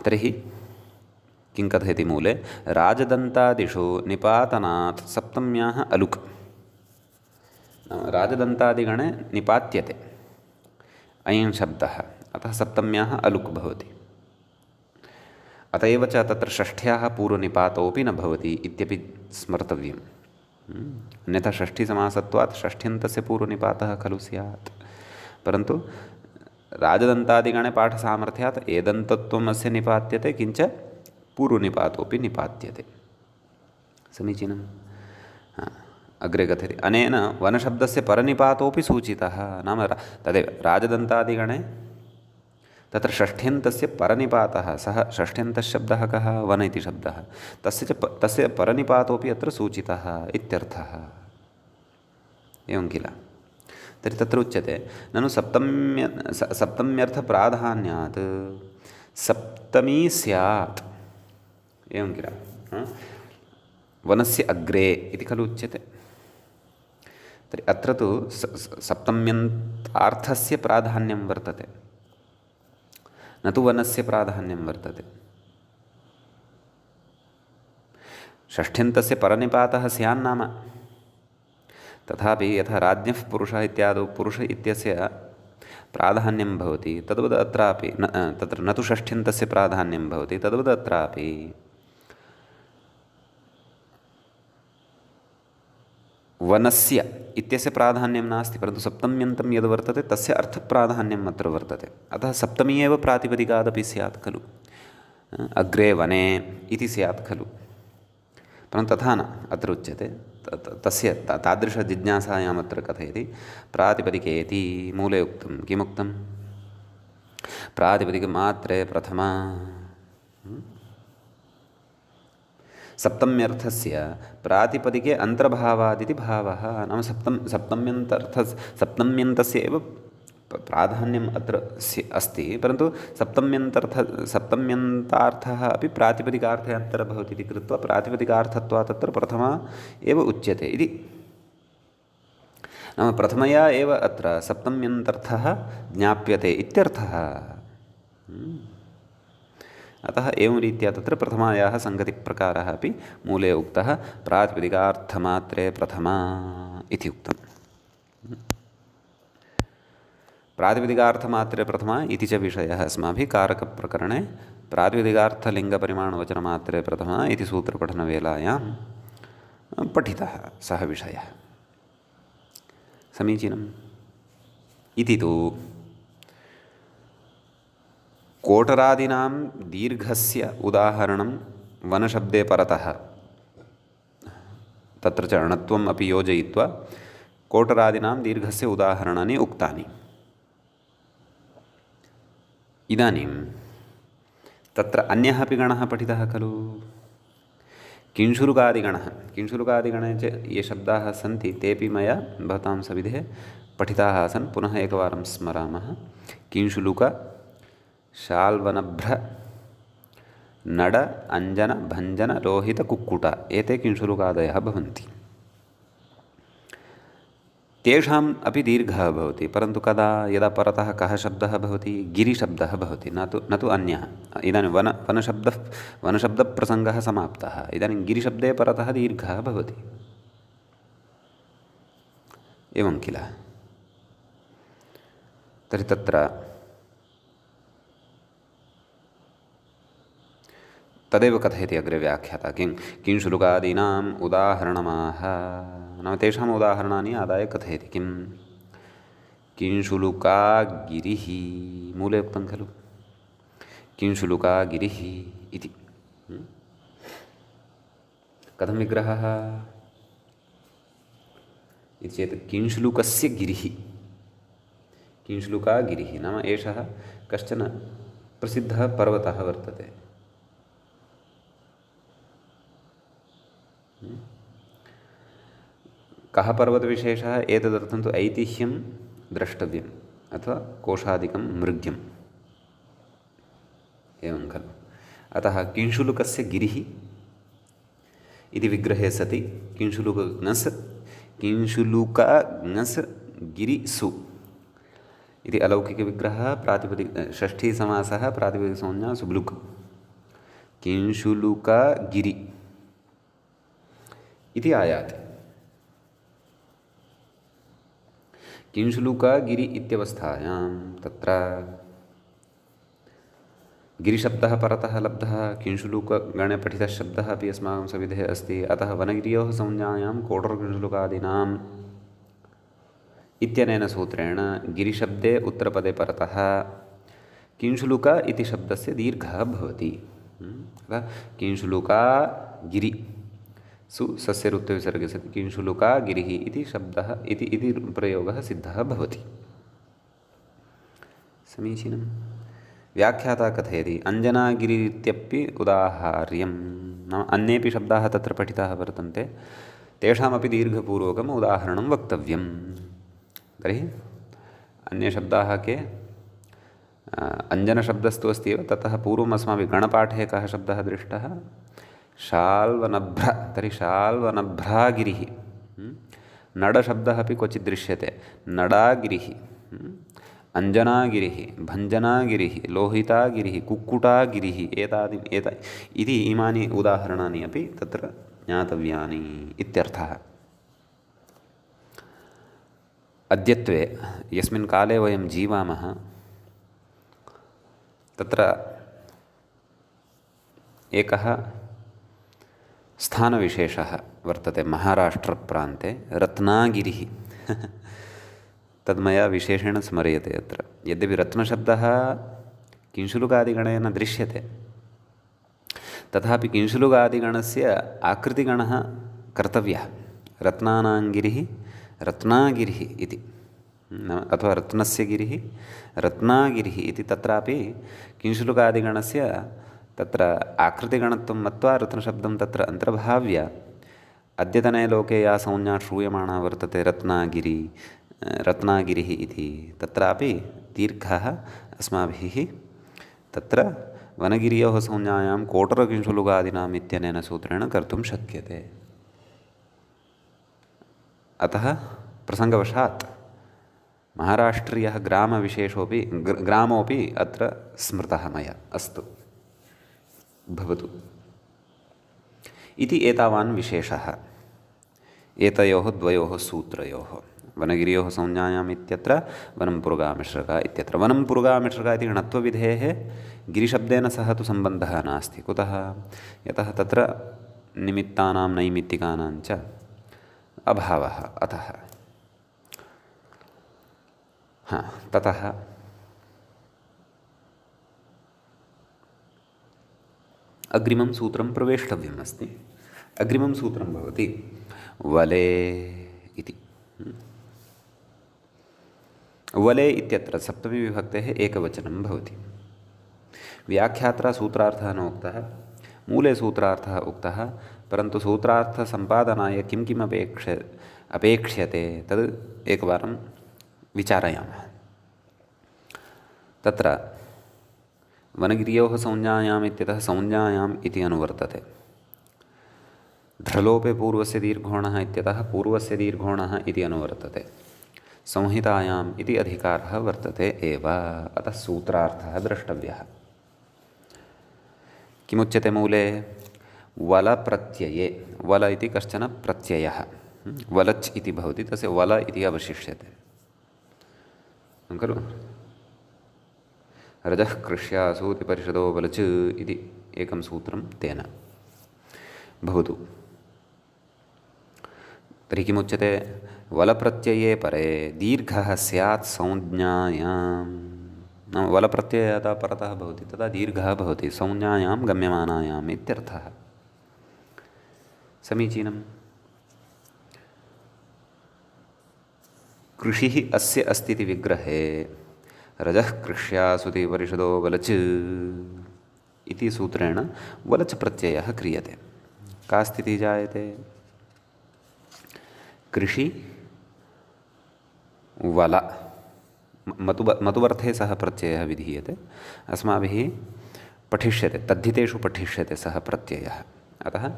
तर्हि किं कथयति मूले, राजदन्तादिषु निपातनात् सप्तम्याः अलुक्। राजदन्तादिगणे निपात्यते अयं शब्दः, अतः सप्तम्याः अलुक् भवति। अत एव च तत्र षष्ठ्याः पूर्वनिपातोऽपि न भवति इत्यपि स्मर्तव्यम्। अन्यथा षष्ठीसमासत्वात् षष्ठ्यन्तस्य पूर्वनिपातः खलु स्यात्। परन्तु राजदन्तादिगणे पाठसामर्थ्यात् एदन्तत्वम् अस्य निपात्यते, किञ्च पूर्वनिपातोऽपि निपात्यते। समीचीनम्। अग्रे कथयति अनेन वनशब्दस्य परनिपातोऽपि सूचितः। नाम तदेव राजदन्तादिगणे तत्र षष्ठ्यन्तस्य परनिपातः, सः षष्ठ्यन्तशब्दः कः? वन इति शब्दः, तस्य परनिपातोऽपि अत्र सूचितः इत्यर्थः। एवं किल। तर्हि तत्र उच्यते ननु सप्तम्यर्थप्राधान्यात् सप्तमी स्यात्। एवं किल। वनस्य अग्रे इति खलु उच्यते। तर्हि अत्र तु सप्तम्यन्तार्थस्य प्राधान्यं वर्तते, न तु वनस्य प्राधान्यं वर्तते। षष्ठ्यन्तस्य परनिपातः स्यान्नाम, तथापि यथा राज्ञः पुरुषः इत्यादौ पुरुष इत्यस्य प्राधान्यं भवति, तद्वद् अत्रापि तत्र न तु षष्ठ्यन्तस्य प्राधान्यं भवति, तद्वद् अत्रापि वनस्य इत्यस्य प्राधान्यं नास्ति, परन्तु सप्तम्यन्तं यद् वर्तते तस्य अर्थप्राधान्यम् अत्र वर्तते। अतः सप्तमी एव प्रातिपदिकादपि स्यात् खलु। अग्रे वने इति स्यात् खलु। परन्तु तथा न अत्र उच्यते। तस्य तादृशजिज्ञासायाम् अत्र कथयति प्रातिपदिकेति मूले उक्तं। किमुक्तं? प्रातिपदिकमात्रे प्रथमा। सप्तम्यर्थस्य प्रातिपदिके अन्तर्भावादिति भावः। नाम सप्तम्यन्तस्य एव प्राधान्यम् अत्र अस्ति, परन्तु सप्तम्यन्तार्थः अपि प्रातिपदिकार्थे अन्तर्भवति इति कृत्वा प्रातिपदिकार्थत्वात् तत्र प्रथमा एव उच्यते इति। नाम प्रथमया एव अत्र सप्तम्यन्तर्थः ज्ञाप्यते इत्यर्थः। अतः एवं रीत्या तत्र प्रथमायाः सङ्गतिप्रकारः अपि मूले उक्तः। प्रातिपदिकार्थमात्रे प्रथमा इति उक्तम्। प्रातिपदिकार्थमात्रे प्रथमा इति च विषयः अस्माभिः कारकप्रकरणे प्रातिपदिकार्थलिङ्गपरिमाणवचनमात्रे प्रथमा इति सूत्रपठनवेलायां पठितः सः विषयः। समीचीनम्। इति तु कोटरादीनां दीर्घस्य उदाहरणं वनशब्दे परतः तत्र च णत्वम् अपि योजयित्वा कोटरादीनां दीर्घस्य उदाहरणानि उक्तानि। इदानीं तत्र अन्यः अपि गणः पठितः खलु, किंशुलुकादिगणः। किंशुलुकादिगणे च ये शब्दाः सन्ति तेपि मया भवतां सविधे पठिताः आसन्। पुनः एकवारं स्मरामः। किंशुलुक, शाल्वनभ्र, नड, अञ्जन, भञ्जन, लोहित, कुक्कुट, एते किंशुलुकादयः भवन्ति। तेषाम् अपि दीर्घः भवति, परन्तु कदा, यदा परतः कः शब्दः भवति, गिरिशब्दः भवति, न तु अन्यः। इदानीं वनशब्दप्रसङ्गः समाप्तः, इदानीं गिरिशब्दे परतः दीर्घः भवति, एवं किल। तर्हि तत्र तदेव कथयति अग्रे व्याख्याता। किंशुलुकादीनाम् उदाहरणमाह, नाम तेषाम् उदाहरणानि आदाय कथयति। किं किंशुलुका गिरिः, मूले उक्तं खलु किंशुलुका गिरिः इति। कथं विग्रहः इति चेत् किंशुलुकस्य गिरिः, किंशुलुका गिरिः नाम एषः कश्चन प्रसिद्धः पर्वतः वर्तते। कः पर्वतविशेषः, एतदर्थं तु ऐतिह्यं द्रष्टव्यम् अथवा कोशादिकं मृग्यम्, एवं खलु। अतः किंशुलुकस्य गिरिः इति विग्रहे सति किंशुलुकज्ञस् किंशुलुकज्ञस् गिरिसु इति अलौकिकविग्रहः, प्रातिपदिक षष्ठीसमासः, प्रातिपदिकसंज्ञा सुब्लुक्, किंशुलुकगिरि इति आयाति। किंशुलुकगिरि इत्यवस्थायां तत्र गिरिशब्दः परतः लब्धः, किंशुलुकगणे पठितः शब्दः अपि अस्माकं सविधे अस्ति। अतः वनगिर्योः संज्ञायां कोटरकिंशुलुकादीनाम् इत्यनेन सूत्रेण गिरिशब्दे उत्तरपदे परतः किंशुलुक इति शब्दस्य दीर्घः भवति। अतः किंशुलुका गिरि सु सस्यरुत्तविसर्गे सति किंशुलुका गिरिः इति शब्दः इति प्रयोगः सिद्धः भवति। समीचीनं। व्याख्याता कथयति अञ्जनागिरित्यपि उदाहार्यं, नाम अन्येपि शब्दाः तत्र पठिताः वर्तन्ते, तेषामपि दीर्घपूर्वकम् उदाहरणं वक्तव्यं। तर्हि अन्यशब्दाः के, अञ्जनशब्दस्तु अस्ति एव, ततः पूर्वम् अस्माभिः गणपाठे कः शब्दः दृष्टः, शाल्वनभ्र। तर्हि शाल्वनभ्रागिरिः। नडशब्दः अपि क्वचित् दृश्यते, नडागिरिः, अञ्जनागिरिः, भञ्जनागिरिः, लोहितागिरिः, कुक्कुटागिरिः, इति इमानि उदाहरणानि अपि तत्र ज्ञातव्यानि इत्यर्थः। अद्यत्वे यस्मिन् काले वयं जीवामः तत्र एकः स्थानविशेषः वर्तते महाराष्ट्रप्रान्ते, रत्नागिरिः। तद्मया विशेषेण स्मर्यते अत्र। यद्यपि रत्नशब्दः किंशुलुकादिगणे न दृश्यते, तथापि किंशुलुकादिगणस्य आकृतिगणः कर्तव्यः। रत्नानाङ्गिरिः रत्नागिरिः इति, अथवा रत्नस्य गिरिः रत्नागिरिः इति, तत्रापि किंशुलुकादिगणस्य तत्र आकृतिगणत्वं मत्वा रत्नशब्दं तत्र अन्तर्भाव्य अद्यतने लोके या संज्ञा श्रूयमाणा वर्तते रत्नागिरिः इति, तत्रापि दीर्घः अस्माभिः तत्र वनगिर्योः संज्ञायां कोटरकिंशुलुकादीनाम् इत्यनेन सूत्रेण कर्तुं शक्यते। अतः प्रसङ्गवशात् महाराष्ट्रीयः ग्रामोऽपि अत्र स्मृतः मया। अस्तु, भवतु इति एतावान् विशेषः एतयोः द्वयोः सूत्रयोः, वनगिर्योः संज्ञायाम् इत्यत्र वनं पुरुगामिश्रका इत्यत्र। वनं पुरुगामिश्रका इति णत्वविधेः गिरिशब्देन सह तु सम्बन्धः नास्ति। कुतः? यतः तत्र निमित्तानां नैमित्तिकानां च अभावः। अतः ततः अग्रिमं सूत्रं प्रवेष्टव्यम् अस्ति। अग्रिमं सूत्रं भवति वले इति। वले इत्यत्र सप्तमी विभक्तेः एकवचनं भवति। व्याख्यात्रा सूत्रार्थः न उक्तः, मूले सूत्रार्थः उक्तः, परन्तु सूत्रार्थसम्पादनाय किं किम् अपेक्ष्यते तद् एकवारं विचारयामः। तत्र वनगिर्योः संज्ञायाम् इत्यतः संज्ञायाम् इति अनुवर्तते। ढ्रलोपे पूर्वस्य दीर्घोणः इत्यतः पूर्वस्य दीर्घोणः इति अनुवर्तते। संहितायाम् इति अधिकारः वर्तते एव, अतः सूत्रार्थः द्रष्टव्यः। किमुच्यते मूले? वलप्रत्यये। वल इति कश्चन प्रत्ययः, वलच् इति भवति, तस्य वल इति अवशिष्यते खलु। रजः कृष्यासु इति परिषदो वलच् इति एकं सूत्रं तेन भवतु। तर्हि किमुच्यते? वलप्रत्यये परे दीर्घः स्यात् संज्ञायां, नाम वलप्रत्ययः यदा परतः भवति तदा दीर्घः भवति, संज्ञायां गम्यमानायाम् इत्यर्थः। समीचीनं। कृषिः अस्य अस्ति इति विग्रहे रजः कृष्यासु इति परिषदो वलच् इति सूत्रेण वलच् प्रत्ययः क्रियते। का स्थितिः जायते? कृषि वल मतुवर्थे सः प्रत्ययः विधीयते, अस्माभिः पठिष्यते, तद्धितेषु पठिष्यते सः प्रत्ययः। अतः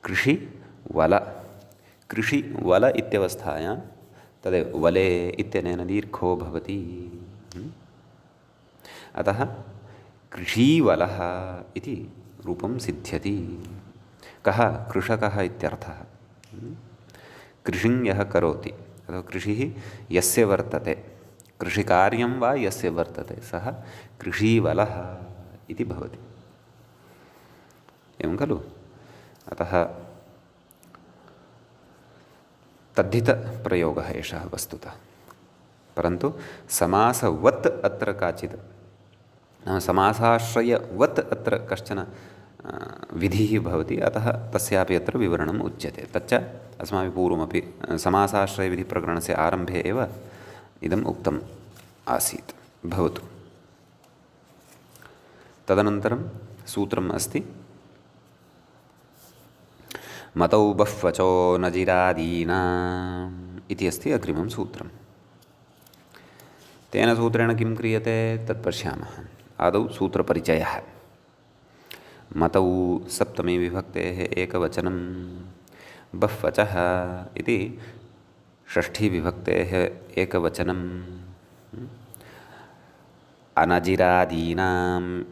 कृषि वल, कृषि वल इत्यवस्थायां तदेव वले इत्यनेन दीर्घो भवति। अतः कृषीवलः इति रूपं सिद्ध्यति। कः? कृषकः इत्यर्थः। कृषिं यः करोति अथवा कृषिः यस्य वर्तते, कृषिकार्यं वा यस्य वर्तते सः कृषीवलः इति भवति। एवं खलु। अतः तद्धितप्रयोगः एषः वस्तुतः, परन्तु समासवत् अत्र काचित्, समासाश्रयवत् अत्र कश्चन विधिः भवति, अतः तस्यापि अत्र विवरणम् उच्यते। तच्च अस्माभिः पूर्वमपि समासाश्रयविधिप्रकरणस्य आरम्भे एव इदम् उक्तम् आसीत्। भवतु। तदनन्तरं सूत्रम् अस्ति मतौ बह्वचो नजिरादीनाम् इति अस्ति अग्रिमं सूत्रम्। तेन सूत्रेण किं क्रियते तत् पश्यामः। आदौ सूत्रपरिचयः। मतौ सप्तमी विभक्तेः एकवचनं, बह्वचः इति षष्ठी विभक्तेः एकवचनं, अनजिरादीनाम्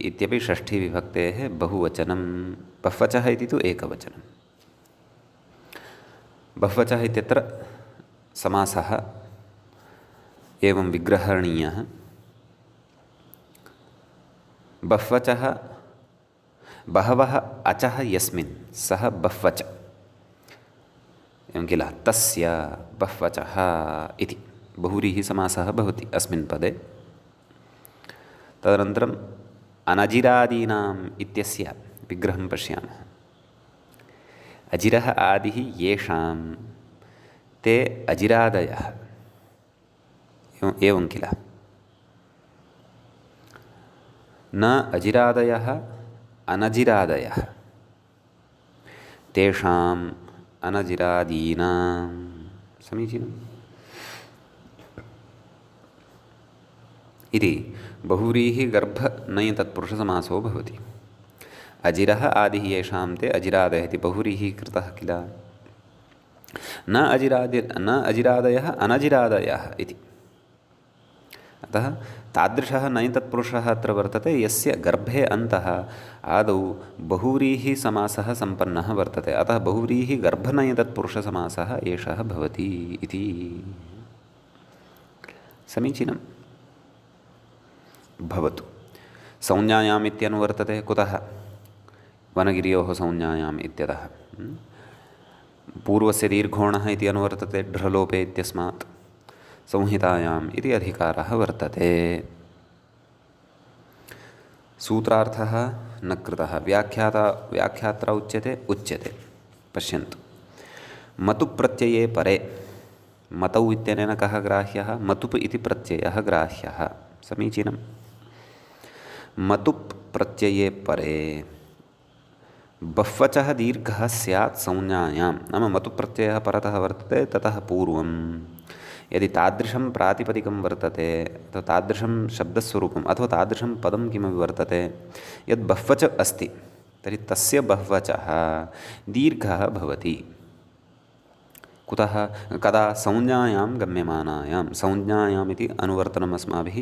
इत्यपि षष्ठी विभक्तेः बहुवचनं, बह्वचः इति तु एकवचनं। बह्वचः इत्यत्र समासः एवं विग्रहणीयः। बह्वचः बहवः अचः यस्मिन् सः बह्वच, एवं किल, तस्य बह्वचः इति बहुव्रीहिसमासः भवति अस्मिन् पदे। तदनन्तरम् अनजिरादीनाम् इत्यस्य विग्रहं पश्यामः। अजिरः आदिः येषां ते अजिरादयः, एवं किल। न अजिरादयः अनजिरादयः, तेषाम् अनजिरादीनां। समीचीनम्। इति बहुव्रीहिगर्भनञ् तत्पुरुषसमासो भवति। अजिरः आदिः येषां ते अजिरादयः इति बहुव्रीहिः कृतः किल। न अजिरादयः अनजिरादयः इति। अतः तादृशः नञ् तत्पुरुषः अत्र वर्तते यस्य गर्भे अन्तः आदौ बहुव्रीहिसमासः सम्पन्नः वर्तते। अतः बहुव्रीहिगर्भनञ् तत्पुरुषसमासः एषः भवति इति। समीचीनं। भवतु। संज्ञायाम् इत्यनुवर्तते कुतः? वनगिर्योः संज्ञायाम् इत्यतः। पूर्वस्य दीर्घोणः इति अनुवर्तते ढ्रलोपे इत्यस्मात्। संहितायाम् इति अधिकारः वर्तते। सूत्रार्थः न कृतः। व्याख्यात्रा उच्यते। पश्यन्तु। मतु प्रत्यये परे, मतौ इत्यनेन कः ग्राह्यः? मतुप् इति प्रत्ययः ग्राह्यः। समीचीनं। मतुप् प्रत्यये परे बह्वचः दीर्घः स्यात् संज्ञायां, नाम मतुप् प्रत्ययः परतः वर्तते ततः पूर्वं यदि तादृशं प्रातिपदिकं वर्तते अथवा तादृशं शब्दस्वरूपम् अथवा तादृशं पदं किमपि वर्तते यद् बह्वच अस्ति, तर्हि तस्य बह्वचः दीर्घः भवति। कुतः? कदा? संज्ञायां गम्यमानायां। संज्ञायाम् इति अनुवर्तनम् अस्माभिः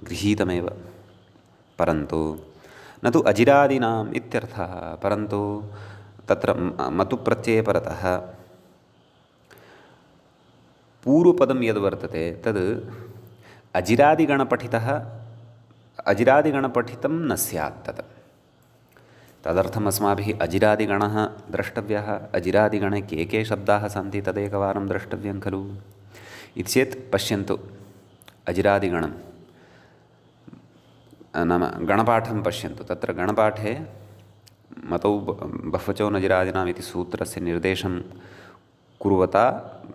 गृहीतमेव, परन्तु न तु अजिरादीनाम् इत्यर्थः। परन्तु तत्र मतुप् प्रत्यये परतः पूर्वपदं यद् वर्तते तद् अजिरादिगणपठितं न स्यात्। तदर्थम् अस्माभिः अजिरादिगणः द्रष्टव्यः। अजिरादिगणे के शब्दाः सन्ति तदेकवारं द्रष्टव्यं खलु इति चेत् पश्यन्तु, अजिरादिगणं नाम गणपाठं पश्यन्तु। तत्र गणपाठे मतौ बह्वचो नजिरादिनाम् इति सूत्रस्य निर्देशं कुर्वता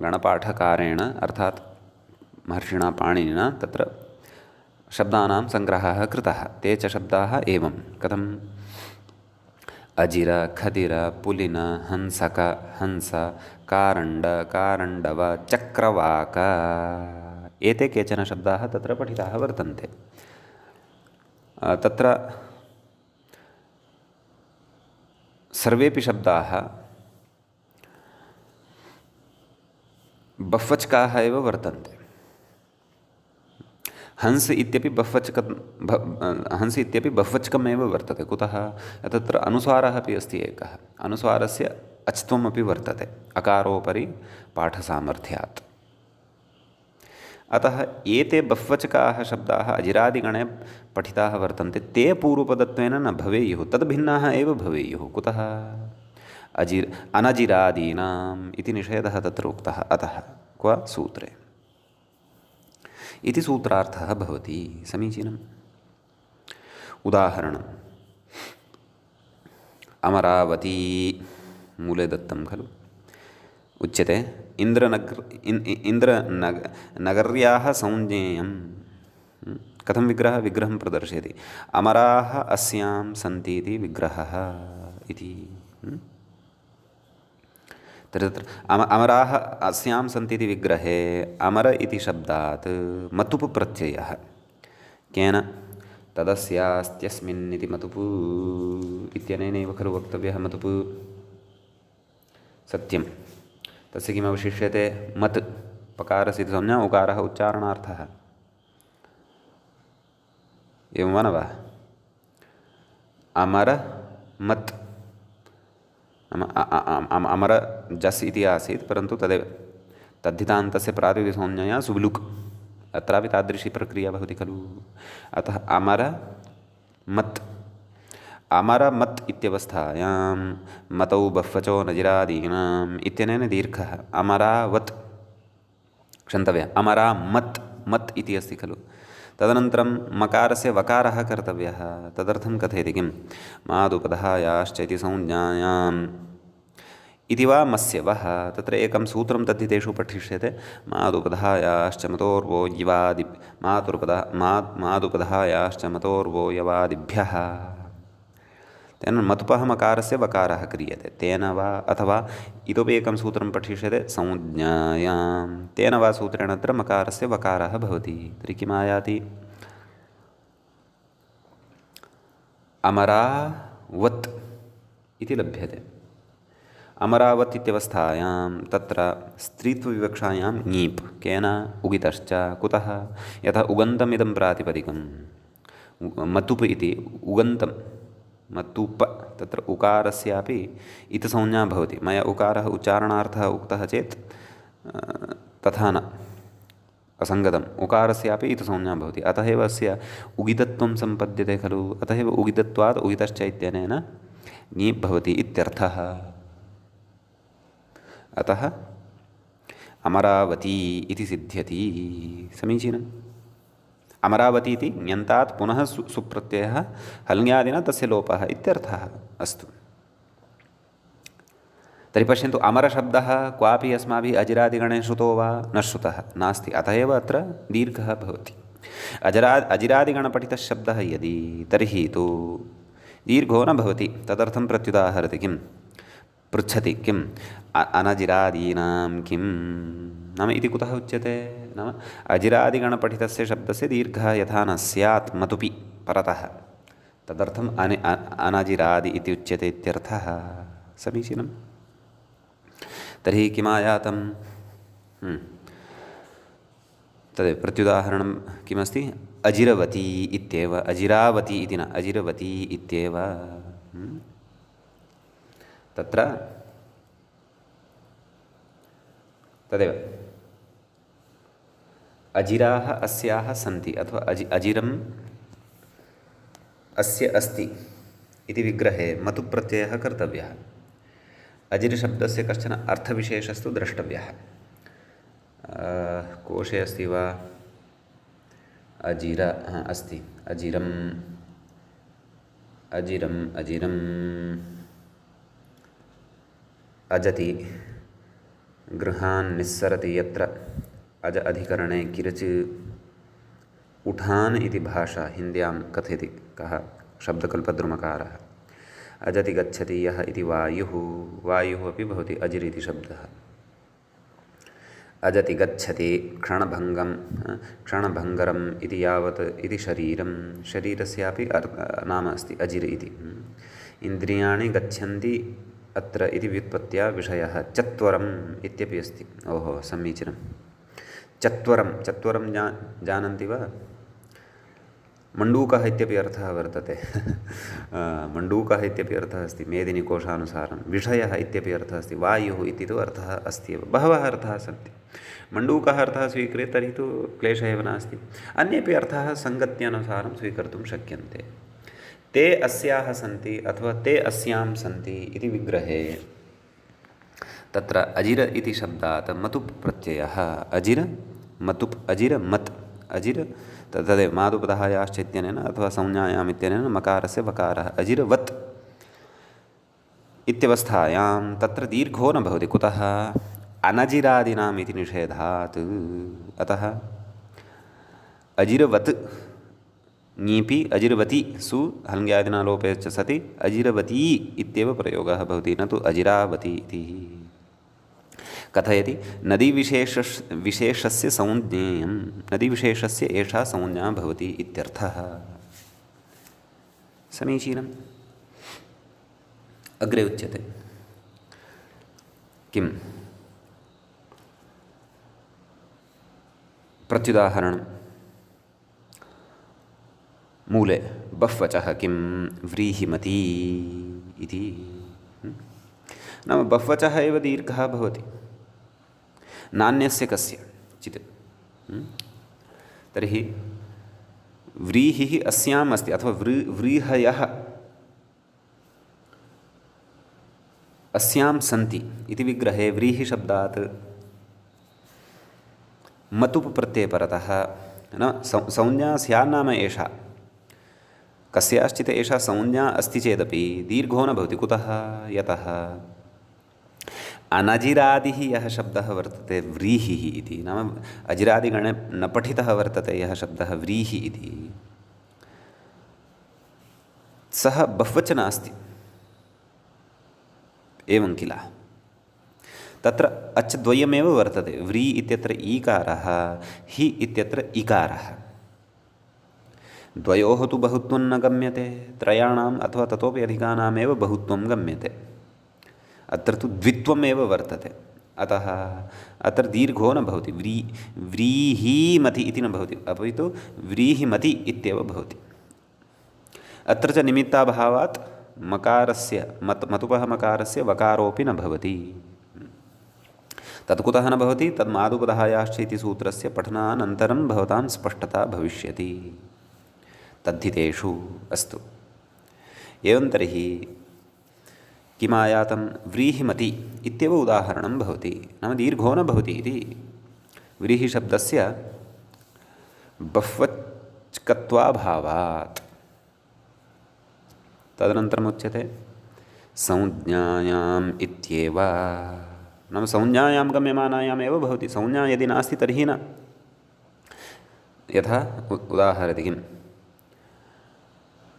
गणपाठकारेण अर्थात् महर्षिणा पाणिनिना तत्र शब्दानां सङ्ग्रहः कृतः। ते च शब्दाः एवं कथम्? अजिर, खदिर, पुलिन, हंसक, हंस, कारण्ड, कारण्डव, चक्रवाक, एते केचन शब्दाः तत्र पठिताः वर्तन्ते। तत्र सर्वेपि शब्दाः बह्वचकाः एव वर्तन्ते। हंस इत्यपि बह्वचकमेव वर्तते। कुतः? तत्र अनुस्वारः अपि अस्ति एकः, अनुस्वारस्य अच्त्वमपि वर्तते अकारोपरि पाठसामर्थ्यात्। अतः एते बह्वचकाः शब्दाः अजिरादिगणे पठिताः वर्तन्ते। ते पूर्वपदत्वेन न भवेयुः, तद्भिन्नाः एव भवेयुः। कुतः? अनजिरादीनाम् इति निषेधः तत्र उक्तः। अतः क्व सूत्रे इति सूत्रार्थः भवति। समीचीनम्। उदाहरणम् अमरावती मूले दत्तं खलु। उच्यते इन्द्रनगर्याः संज्ञेयं। कथं विग्रहं प्रदर्शयति? अमराः अस्यां सन्ति इति विग्रहः इति। तत्र अमराः अस्यां सन्ति इति विग्रहे अमर इति शब्दात् मतुप् प्रत्ययः केन? तदस्यास्त्यस्मिन् इति मतुप् इत्यनेनैव खलु वक्तव्यः। मतुप् सत्यं, तस्य किमवशिष्यते? मत्। पकारस्य इति संज्ञा, उकारः उच्चारणार्थः। एवं वा न वा? अमर मत् नाम अमर जस् इति आसीत्, परन्तु तदेव तद्धितान्तस्य प्रातिपदिकसंज्ञया सुब्लुक्। अत्रापि तादृशी प्रक्रिया भवति खलु। अतः अमर मत्, अमरमत् इत्यवस्थायां मतौ बह्वचो नजिरादीनाम् इत्यनेन दीर्घः अमरावत् क्षन्तव्यः। अमरामत्, मत् इति अस्ति खलु। तदनन्तरं मकारस्य वकारः कर्तव्यः। तदर्थं कथयति किं? मादुपधायाश्च इति संज्ञायाम् इति वा मस्य वः। तत्र एकं सूत्रं तद्धितेषु पठिष्यते। मादुपधायाश्च मतोर्वो यवादि मादुपधायाश्च मतोर्वो यवादिभ्यः। तेन मतुपः मकारस्य वकारः क्रियते। तेन वा, अथवा इतोपि एकं सूत्रं पठिष्यते संज्ञायां। तेन वा सूत्रेण अत्र मकारस्य वकारः भवति। तर्हि किमायाति? अमरावत् इति लभ्यते। अमरावत् इत्यवस्थायां तत्र स्त्रीत्वविवक्षायां ङीप् केन? उगितश्च। कुतः? यथा उगन्तमिदं प्रातिपदिकं मतुप् इति उगन्तं मतुप, तत्र उकारस्यापि इतसंज्ञा भवति। मया उकारः उच्चारणार्थः उक्तः चेत् तथा न, असङ्गतम्। उकारस्यापि इतसंज्ञा भवति। अतः एव अस्य उगितत्वं सम्पद्यते खलु। अतः एव उगितत्वात् उगितश्च इत्यनेन ङीप् भवति इत्यर्थः। अतः अमरावती इति सिद्ध्यति। समीचीनम्। अमरावती इति ङन्तात् पुनः सुप्रत्ययः हल्ङ्यादिना तस्य लोपः इत्यर्थः। अस्तु, तर्हि पश्यन्तु, अमरशब्दः क्वापि अस्माभिः अजिरादिगणे श्रुतो वा? न श्रुतः, नास्ति। अतः एव अत्र दीर्घः भवति। अजिरादिगणपठितः शब्दः यदि तर्हि तु दीर्घो न भवति। तदर्थं प्रत्युदाहरति किं पृच्छति किम् अनजिरादीनां किं नाम इति कुतः उच्यते नाम अजिरादिगणपठितस्य शब्दस्य दीर्घः यथा न स्यात् मतुपि परतः तदर्थम् अनजिरादि इति उच्यते इत्यर्थः। समीचीनं। तर्हि किमायातं तदेव प्रत्युदाहरणं किमस्ति अजिरवती इत्येव अजिरावती इति न अजिरवती इत्येव। तत्र तदेव अजिराः अस्याः सन्ति अथवा अजिरम् अस्य अस्ति इति विग्रहे मतुप्रत्ययः कर्तव्यः। अजिरशब्दस्य कश्चन अर्थविशेषस्तु द्रष्टव्यः। कोशे अस्ति वा अजिर अस्ति अजिरम् अजिरम् अजिरम् अजति गृहान् निस्सरति यत्र अज अधिकरणे किरच उठान इति भाषा हिन्द्यां कथयति कः शब्दकल्पद्रुमकारः। अजति गच्छति यः इति वायुः वायुः अपि भवति अजिर् इति शब्दः। अजति गच्छति क्षणभङ्गं क्षणभङ्गरम् इति यावत् इति शरीरं शरीरस्यापि नाम अस्ति अजिर् इति। इन्द्रियाणि गच्छन्ति अत्र इति व्युत्पत्त्या विषयः चत्वरम् इत्यपि अस्ति। ओहो समीचीनं। चत्वरं जानन्ति वा? मण्डूकः इत्यपि अर्थः वर्तते। मण्डूकः इत्यपि अर्थः अस्ति मेदिनीकोशानुसारं। विषयः इत्यपि अर्थः अस्ति। वायुः इति तु अर्थः अस्ति एव। बहवः अर्थाः सन्ति। मण्डूकः अर्थः स्वीक्रियते तर्हि तु क्लेशः एव नास्ति। अन्येपि अर्थाः सङ्गत्यनुसारं स्वीकर्तुं शक्यन्ते। ते अस्याः सन्ति अथवा ते अस्यां सन्ति इति विग्रहे तत्र अजिर इति शब्दात् मतुप् प्रत्ययः अजिर मतुप् अजिर मत् अजिर तदेव मादुपदः याश्च इत्यनेन अथवा संज्ञायाम् इत्यनेन मकारस्य वकारः अजिरवत् इत्यवस्थायां तत्र दीर्घो न भवति। कुतः? अनजिरादीनाम् इति निषेधात्। अतः अजिरवत् ङीपि अजिरवती सु हल्ङ्यादिना लोपे च सति अजिरवती इत्येव प्रयोगः भवति, न तु अजिरावती इति। कथयति नदीविशेषस्य संज्ञेयं नदीविशेषस्य एषा संज्ञा भवति इत्यर्थः। समीचीनम्। अग्रे उच्यते किं प्रत्युदाहरणं मूले बह्वचः किं व्रीहिमती इति। नाम बह्वचः एव दीर्घः भवति नान्यस्य कस्यचित्। तर्हि व्रीहिः अस्याम् अस्ति अथवा व्रीहयः अस्यां सन्ति इति विग्रहे व्रीहिशब्दात् मतुप् प्रत्यये परतः न संज्ञा स्यान्नाम एषा कस्याश्चित् एषा संज्ञा अस्ति चेदपि दीर्घो न भवति। कुतः? यतः अनजिरादिः यः शब्दः वर्तते व्रीहिः इति, नाम अजिरादिगणे न पठितः वर्तते यः शब्दः व्रीहि इति, सः बहुवचन अस्ति। एवं किल? तत्र अच् द्वयमेव वर्तते। व्री इत्यत्र ईकारः, हि इत्यत्र इकारः। द्वयोः तु बहुत्वं न गम्यते, त्रयाणाम् अथवा ततोपि अधिकानामेव बहुत्वं गम्यते। अत्र तु द्वित्वमेव वर्तते। अतः अत्र दीर्घो न भवति। व्रीहीमति इति न भवति, अपि तु व्रीहिमति इत्येव भवति। अत्र च निमित्ताभावात् मकारस्य मतुपः मकारस्य वकारोपि न भवति। तत् कुतः न भवति? तद् मादुपदहायाश्च इति सूत्रस्य पठनानन्तरं भवतां स्पष्टता भविष्यति तद्धितेषु। अस्तु। एवं तर्हि किमायातं व्रीहिमति इत्येव उदाहरणं भवति, नाम दीर्घो न भवति इति। व्रीहिशब्दस्य बह्वच्कत्वाभावात्। तदनन्तरमुच्यते संज्ञायाम् इत्येव, नाम संज्ञायां गम्यमानायामेव भवति। संज्ञा यदि नास्ति तर्हि न। यथा उदाहरति किं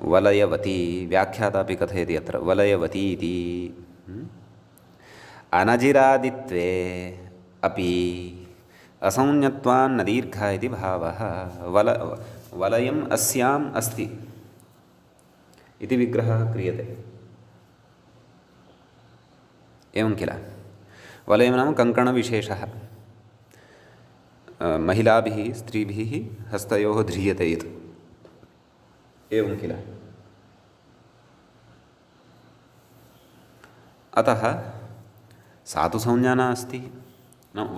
वलयवती व्याख्याता अपि कथयति अत्र वलयवती इति अनजिरादित्वे अपि असंज्ञत्वान् न दीर्घः इति भावः वलयम् अस्याम् अस्ति इति विग्रहः क्रियते एवं किल वलयं नाम कङ्कणविशेषः महिलाभिः स्त्रीभिः हस्तयोः ध्रियते यत् एवं किल अतः सा तु संज्ञा नास्ति न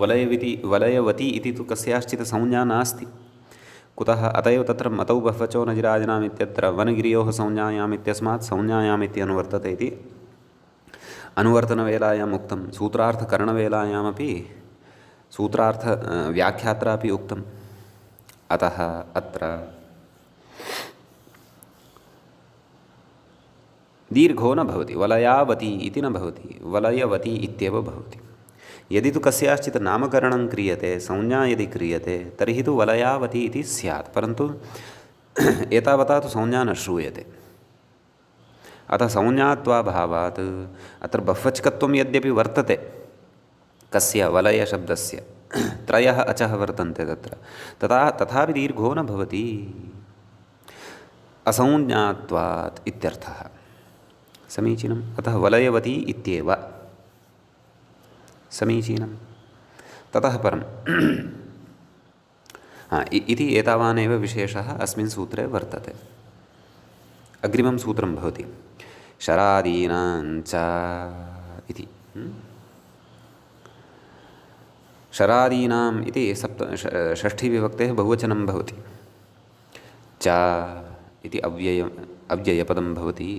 वलयवती इति तु कस्याश्चित् संज्ञा नास्ति कुतः अत एव तत्र मतौ बह्वचो नजिरादिनाम् इत्यत्र वनगिर्योः संज्ञायाम् इत्यस्मात् संज्ञायाम् इति अनुवर्तते इति अनुवर्तनवेलायाम् उक्तं सूत्रार्थकरणवेलायामपि व्याख्यात्रापि उक्तम् अतः अत्र दीर्घो न भवति वलयावती इति न भवति वलयवती इत्येव भवति यदि तु कस्याश्चित् नामकरणं क्रियते संज्ञा यदि क्रियते तर्हि तु वलयावती इति स्यात् परन्तु एतावता तु संज्ञा न श्रूयते अतः संज्ञात्वाभावात् अत्र बह्वच्कत्वं यद्यपि वर्तते कस्य वलयशब्दस्य त्रयः अचः वर्तन्ते तत्र तथापि दीर्घो न भवति असंज्ञात्वात् इत्यर्थः समीचीनम् अतः वलयवती इत्येव समीचीनं ततः परं इति एतावानेव विशेषः अस्मिन् सूत्रे वर्तते अग्रिमं सूत्रं भवति शरादीनाञ्च इति शरादीनाम् इति षष्ठीविभक्तेः बहुवचनं भवति च इति अव्ययपदं भवति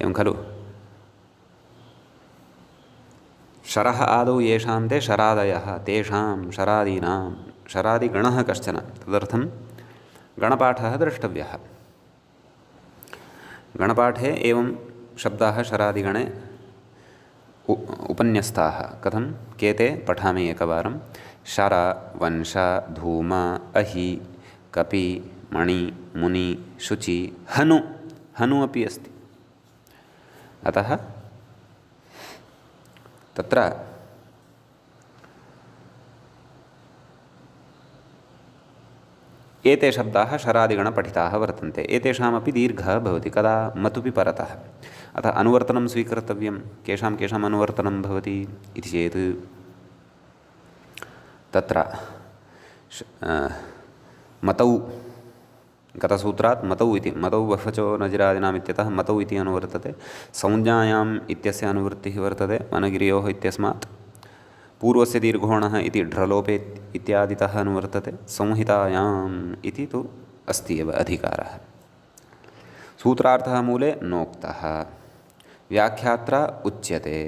एवं खलु शरः आदौ येषां ते शरादयः तेषां शरादीनां शरादिगणः कश्चन तदर्थं गणपाठः द्रष्टव्यः गणपाठे एवं शब्दाः शरादिगणे उपन्यस्ताः कथं के ते पठामि एकवारं शर वंश धूम अहि कपि मणि मुनि शुचि हनु अपि अस्ति अतः तत्र एते शब्दाः शरादिगणपठिताः वर्तन्ते एतेषामपि दीर्घः भवति कदा मतुपि परतः अतः अनुवर्तनं स्वीकर्तव्यं केषाम् अनुवर्तनं भवति इति चेत् तत्र मतौ गतसूत्रात् मतौ इति मतौ बह्वचो नजिरादिनाम् इत्यतः मतौ इति अनुवर्तते संज्ञायाम् इत्यस्य अनुवृत्तिः वर्तते वनगिर्योः इत्यस्मात् पूर्वस्य दीर्घोणः इति ढ्रलोपे इत्यादितः अनुवर्तते संहितायाम् इति तु अस्ति एव अधिकारः सूत्रार्थः मूले नोक्तः व्याख्यात्रा उच्यते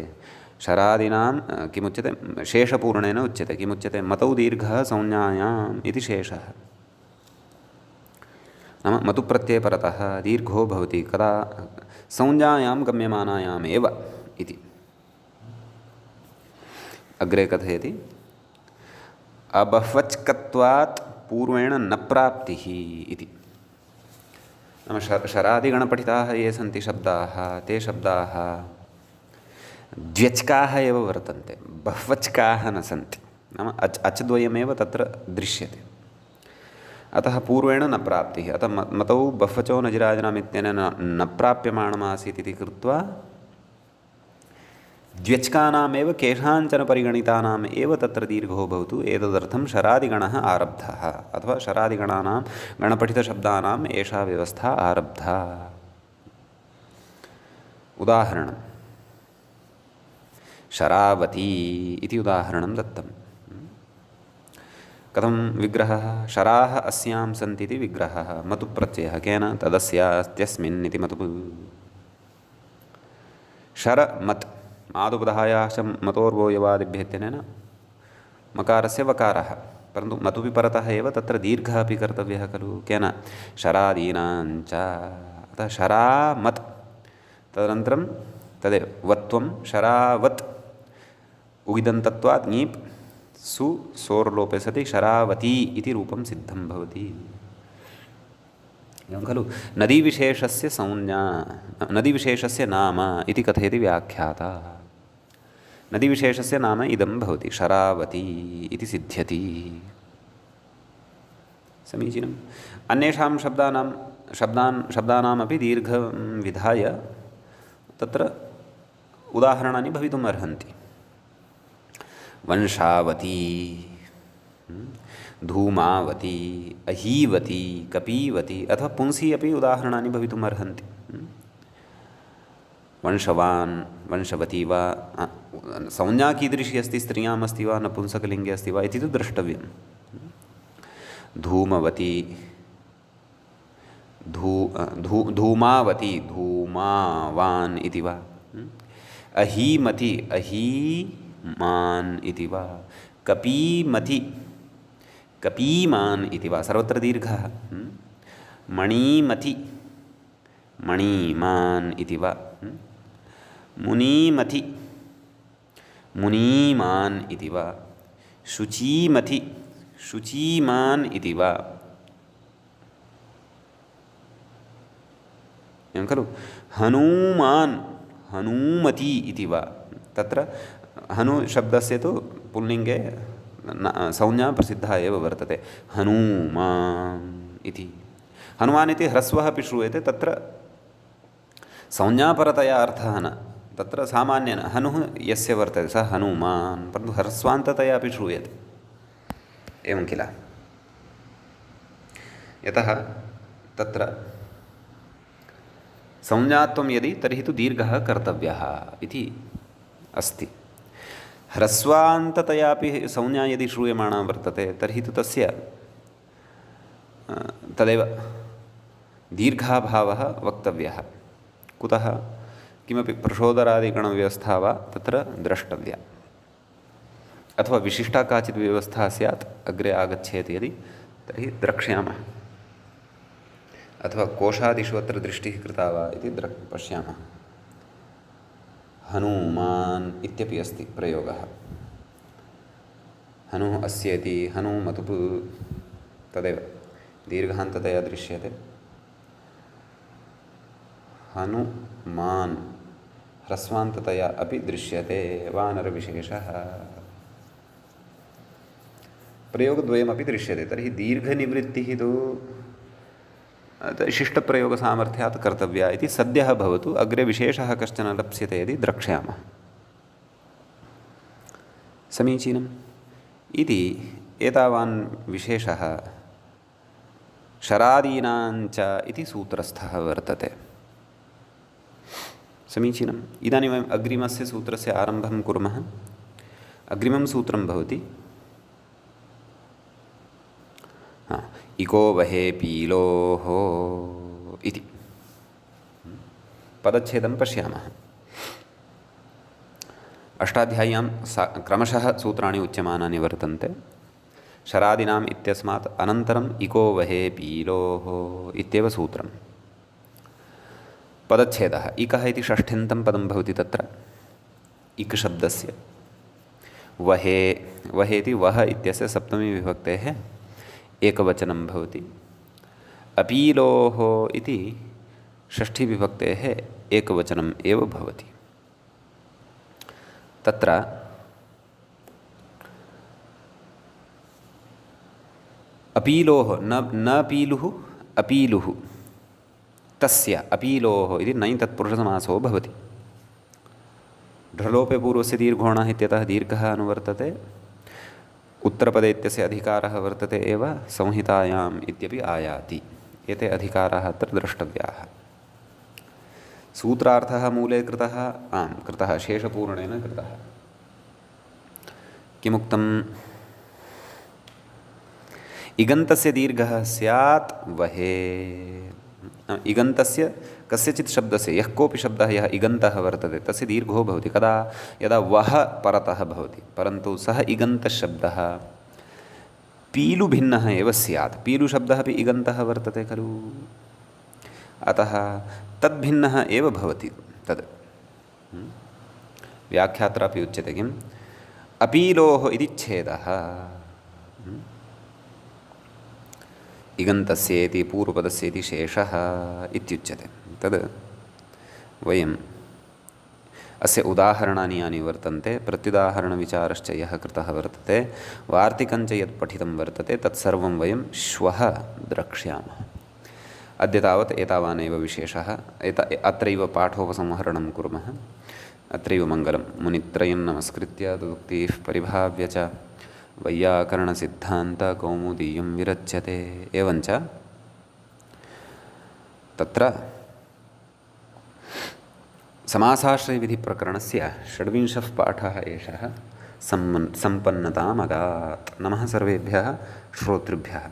शरादिनां किमुच्यते शेषपूर्णेन उच्यते किमुच्यते मतौ दीर्घः संज्ञायाम् इति शेषः नाम मतुप्रत्यये परतः दीर्घो भवति कदा संज्ञायां गम्यमानायामेव इति अग्रे कथयति अबह्वच्कत्वात् पूर्वेण न प्राप्तिः इति नाम शरादिगणपठिताः ये सन्ति शब्दाः ते शब्दाः द्व्यच्काः एव वर्तन्ते बह्वच्काः न सन्ति नाम अच्द्वयमेव तत्र दृश्यते अतः पूर्वेण न प्राप्तिः अतः मतौ बह्वचो नजिरादिनाम् इत्यनेन न प्राप्यमाणमासीत् इति कृत्वा द्व्यच्कानामेव केषाञ्चन परिगणितानाम् एव तत्र दीर्घो भवतु एतदर्थं शरादिगणः आरब्धः अथवा शरादिगणानां गणपठितशब्दानाम् एषा व्यवस्था आरब्धा उदाहरणं शरावती इति उदाहरणं दत्तं कथं विग्रहः शराः अस्यां सन्ति इति विग्रहः मतुप्रत्ययः केन तदस्यास्त्यस्मिन् इति मतुः शर मत् मादुपधायाश्च मतोर्वोयवादिभ्यः इत्यनेन मकारस्य वकारः परन्तु मतुपि परतः एव तत्र दीर्घः अपि कर्तव्यः खलु केन शरादीनाञ्च अतः शरामत् तदनन्तरं तदेव वत्वं शरावत् उगिदन्तत्वात् ङीप् सु सोर्लोपे सति शरावती इति रूपं सिद्धं भवति। एवं खलु। नदीविशेषस्य संज्ञा, नदीविशेषस्य नाम इति कथयति व्याख्याता। नदीविशेषस्य नाम इदं भवति, शरावती इति सिद्ध्यति। समीचीनम्। अन्येषां शब्दानामपि दीर्घं विधाय तत्र उदाहरणानि भवितुम् अर्हन्ति। वंशावती, धूमावती, अहीवती, कपीवती अथवा पुंसी अपि उदाहरणानि भवितुम् अर्हन्ति। वंशवान्, वंशवती वा संज्ञा कीदृशी अस्ति, स्त्रियाम् अस्ति वा नपुंसकलिङ्गे अस्ति वा इति तु द्रष्टव्यं। धूमवती, धूमावती, धूमावान् इति वा। अहीमति, अहीमान् इति वा। कपीमति, कपीमान् इति वा। सर्वत्र दीर्घः। मणिमति, मणिमान् इति वा। मुनीमति, मुनीमान् इति वा। शुचीमति, शुचीमान् इति वा। एवं खलु। हनूमान्, हनूमति इति वा। तत्र हनु शब्दस्य तु पुल्लिङ्गे संज्ञा प्रसिद्धा एव वर्तते, हनूमान् इति। हनुमान् इति ह्रस्वः अपि श्रूयते, तत्र संज्ञापरतया अर्थः न, तत्र सामान्येन हनुः यस्य वर्तते सः हनुमान्, परन्तु ह्रस्वान्ततया अपि श्रूयते। एवं किल। यतः तत्र संज्ञात्वं यदि तर्हि तु दीर्घः कर्तव्यः इति अस्ति। ह्रस्वान्ततयापि संज्ञा यदि श्रूयमाणा वर्तते तर्हि तु तस्य तदेव दीर्घाभावः वक्तव्यः। कुतः? किमपि प्रशोदरादिगणव्यवस्था वा तत्र द्रष्टव्या, अथवा विशिष्टा काचित् व्यवस्था स्यात् अग्रे आगच्छेत् यदि, तर्हि द्रक्ष्यामः। अथवा कोशादिषु अत्र दृष्टिः कृता वा इति पश्यामः। हनूमान् इत्यपि अस्ति प्रयोगः। हनुः अस्येति, हनूमतुः, तदेव दीर्घान्ततया दृश्यते। हनुमान् ह्रस्वान्ततया अपि दृश्यते, वानरविशेषः। प्रयोगद्वयमपि दृश्यते। तर्हि दीर्घनिवृत्तिः तु शिष्टप्रयोगसामर्थ्यात् कर्तव्या इति सद्यः भवतु। अग्रे विशेषः कश्चन लप्स्यते यदि द्रक्ष्यामः। समीचीनम्। इति एतावान् विशेषः शरादीनाञ्च इति सूत्रस्थः वर्तते। समीचीनम्। इदानीं वयम् अग्रिमस्य सूत्रस्य आरम्भं कुर्मः। अग्रिमं सूत्रं भवति इको वहे पीलोः इति। पदच्छेदं पश्यामः। अष्टाध्याय्यां क्रमशः सूत्राणि उच्यमानानि वर्तन्ते। शरादिनाम् इत्यस्मात् अनन्तरम् इको वहे पीलोः इत्येव सूत्रम्। पदच्छेदः इकः इति षष्ठ्यन्तं पदं भवति तत्र इक् शब्दस्य। वहे, वहे इति वः इत्यस्य सप्तमी विभक्तेः एकवचनं भवति। अपीलोः इति षष्ठीविभक्तेः एकवचनम् एव भवति। तत्र अपीलोः न पीलुः, अपीलुः, तस्य अपीलोः इति नै तत्पुरुषसमासो भवति। ढ्रलोपे पूर्वस्य दीर्घोणः इत्यतः दीर्घः अनुवर्तते। उत्तरपदे इत्यस्य अधिकारः वर्तते एव, संहितायाम् इत्यपि आयाति। एते अधिकाराः अत्र द्रष्टव्याः। सूत्रार्थः मूले कृतः, कृतः शेषपूर्णेन कृतः। किमुक्तम्? इगन्तस्य दीर्घः स्यात् वहे। इगन्तस्य कस्यचित् शब्दस्य, यः कोऽपि शब्दः यः इगन्तः वर्तते तस्य दीर्घो भवति कदा? यदा वः परतः भवति। परन्तु सः इगन्तशब्दः पीलुभिन्नः एव स्यात्। पीलुशब्दः अपि इगन्तः वर्तते खलु। अतः तद्भिन्नः एव भवति तद्। व्याख्यात्रापि उच्यते किम्? अपीलोः इति छेदः। इगन्तस्येति पूर्वपदस्येति शेषः इत्युच्यते। तद् वयम् अस्य उदाहरणानि यानि वर्तन्ते, प्रत्युदाहरणविचारश्च यः कृतः वर्तते, वार्तिकञ्च यत् पठितं वर्तते, तत्सर्वं वयं श्वः द्रक्ष्यामः। अद्य तावत् एतावानेव विशेषः। अत्रैव पाठोपसंहरणं कुर्मः। अत्रैव मङ्गलं। मुनित्रयं नमस्कृत्य तदुक्तिः परिभाव्य च वैयाकरणसिद्धान्तकौमुदीयं विरच्यते। एवञ्च तत्र समासाश्रयविधिप्रकरणस्य षड्विंशः पाठः एषः सम्पन्नतामगात्। नमः सर्वेभ्यः श्रोतृभ्यः।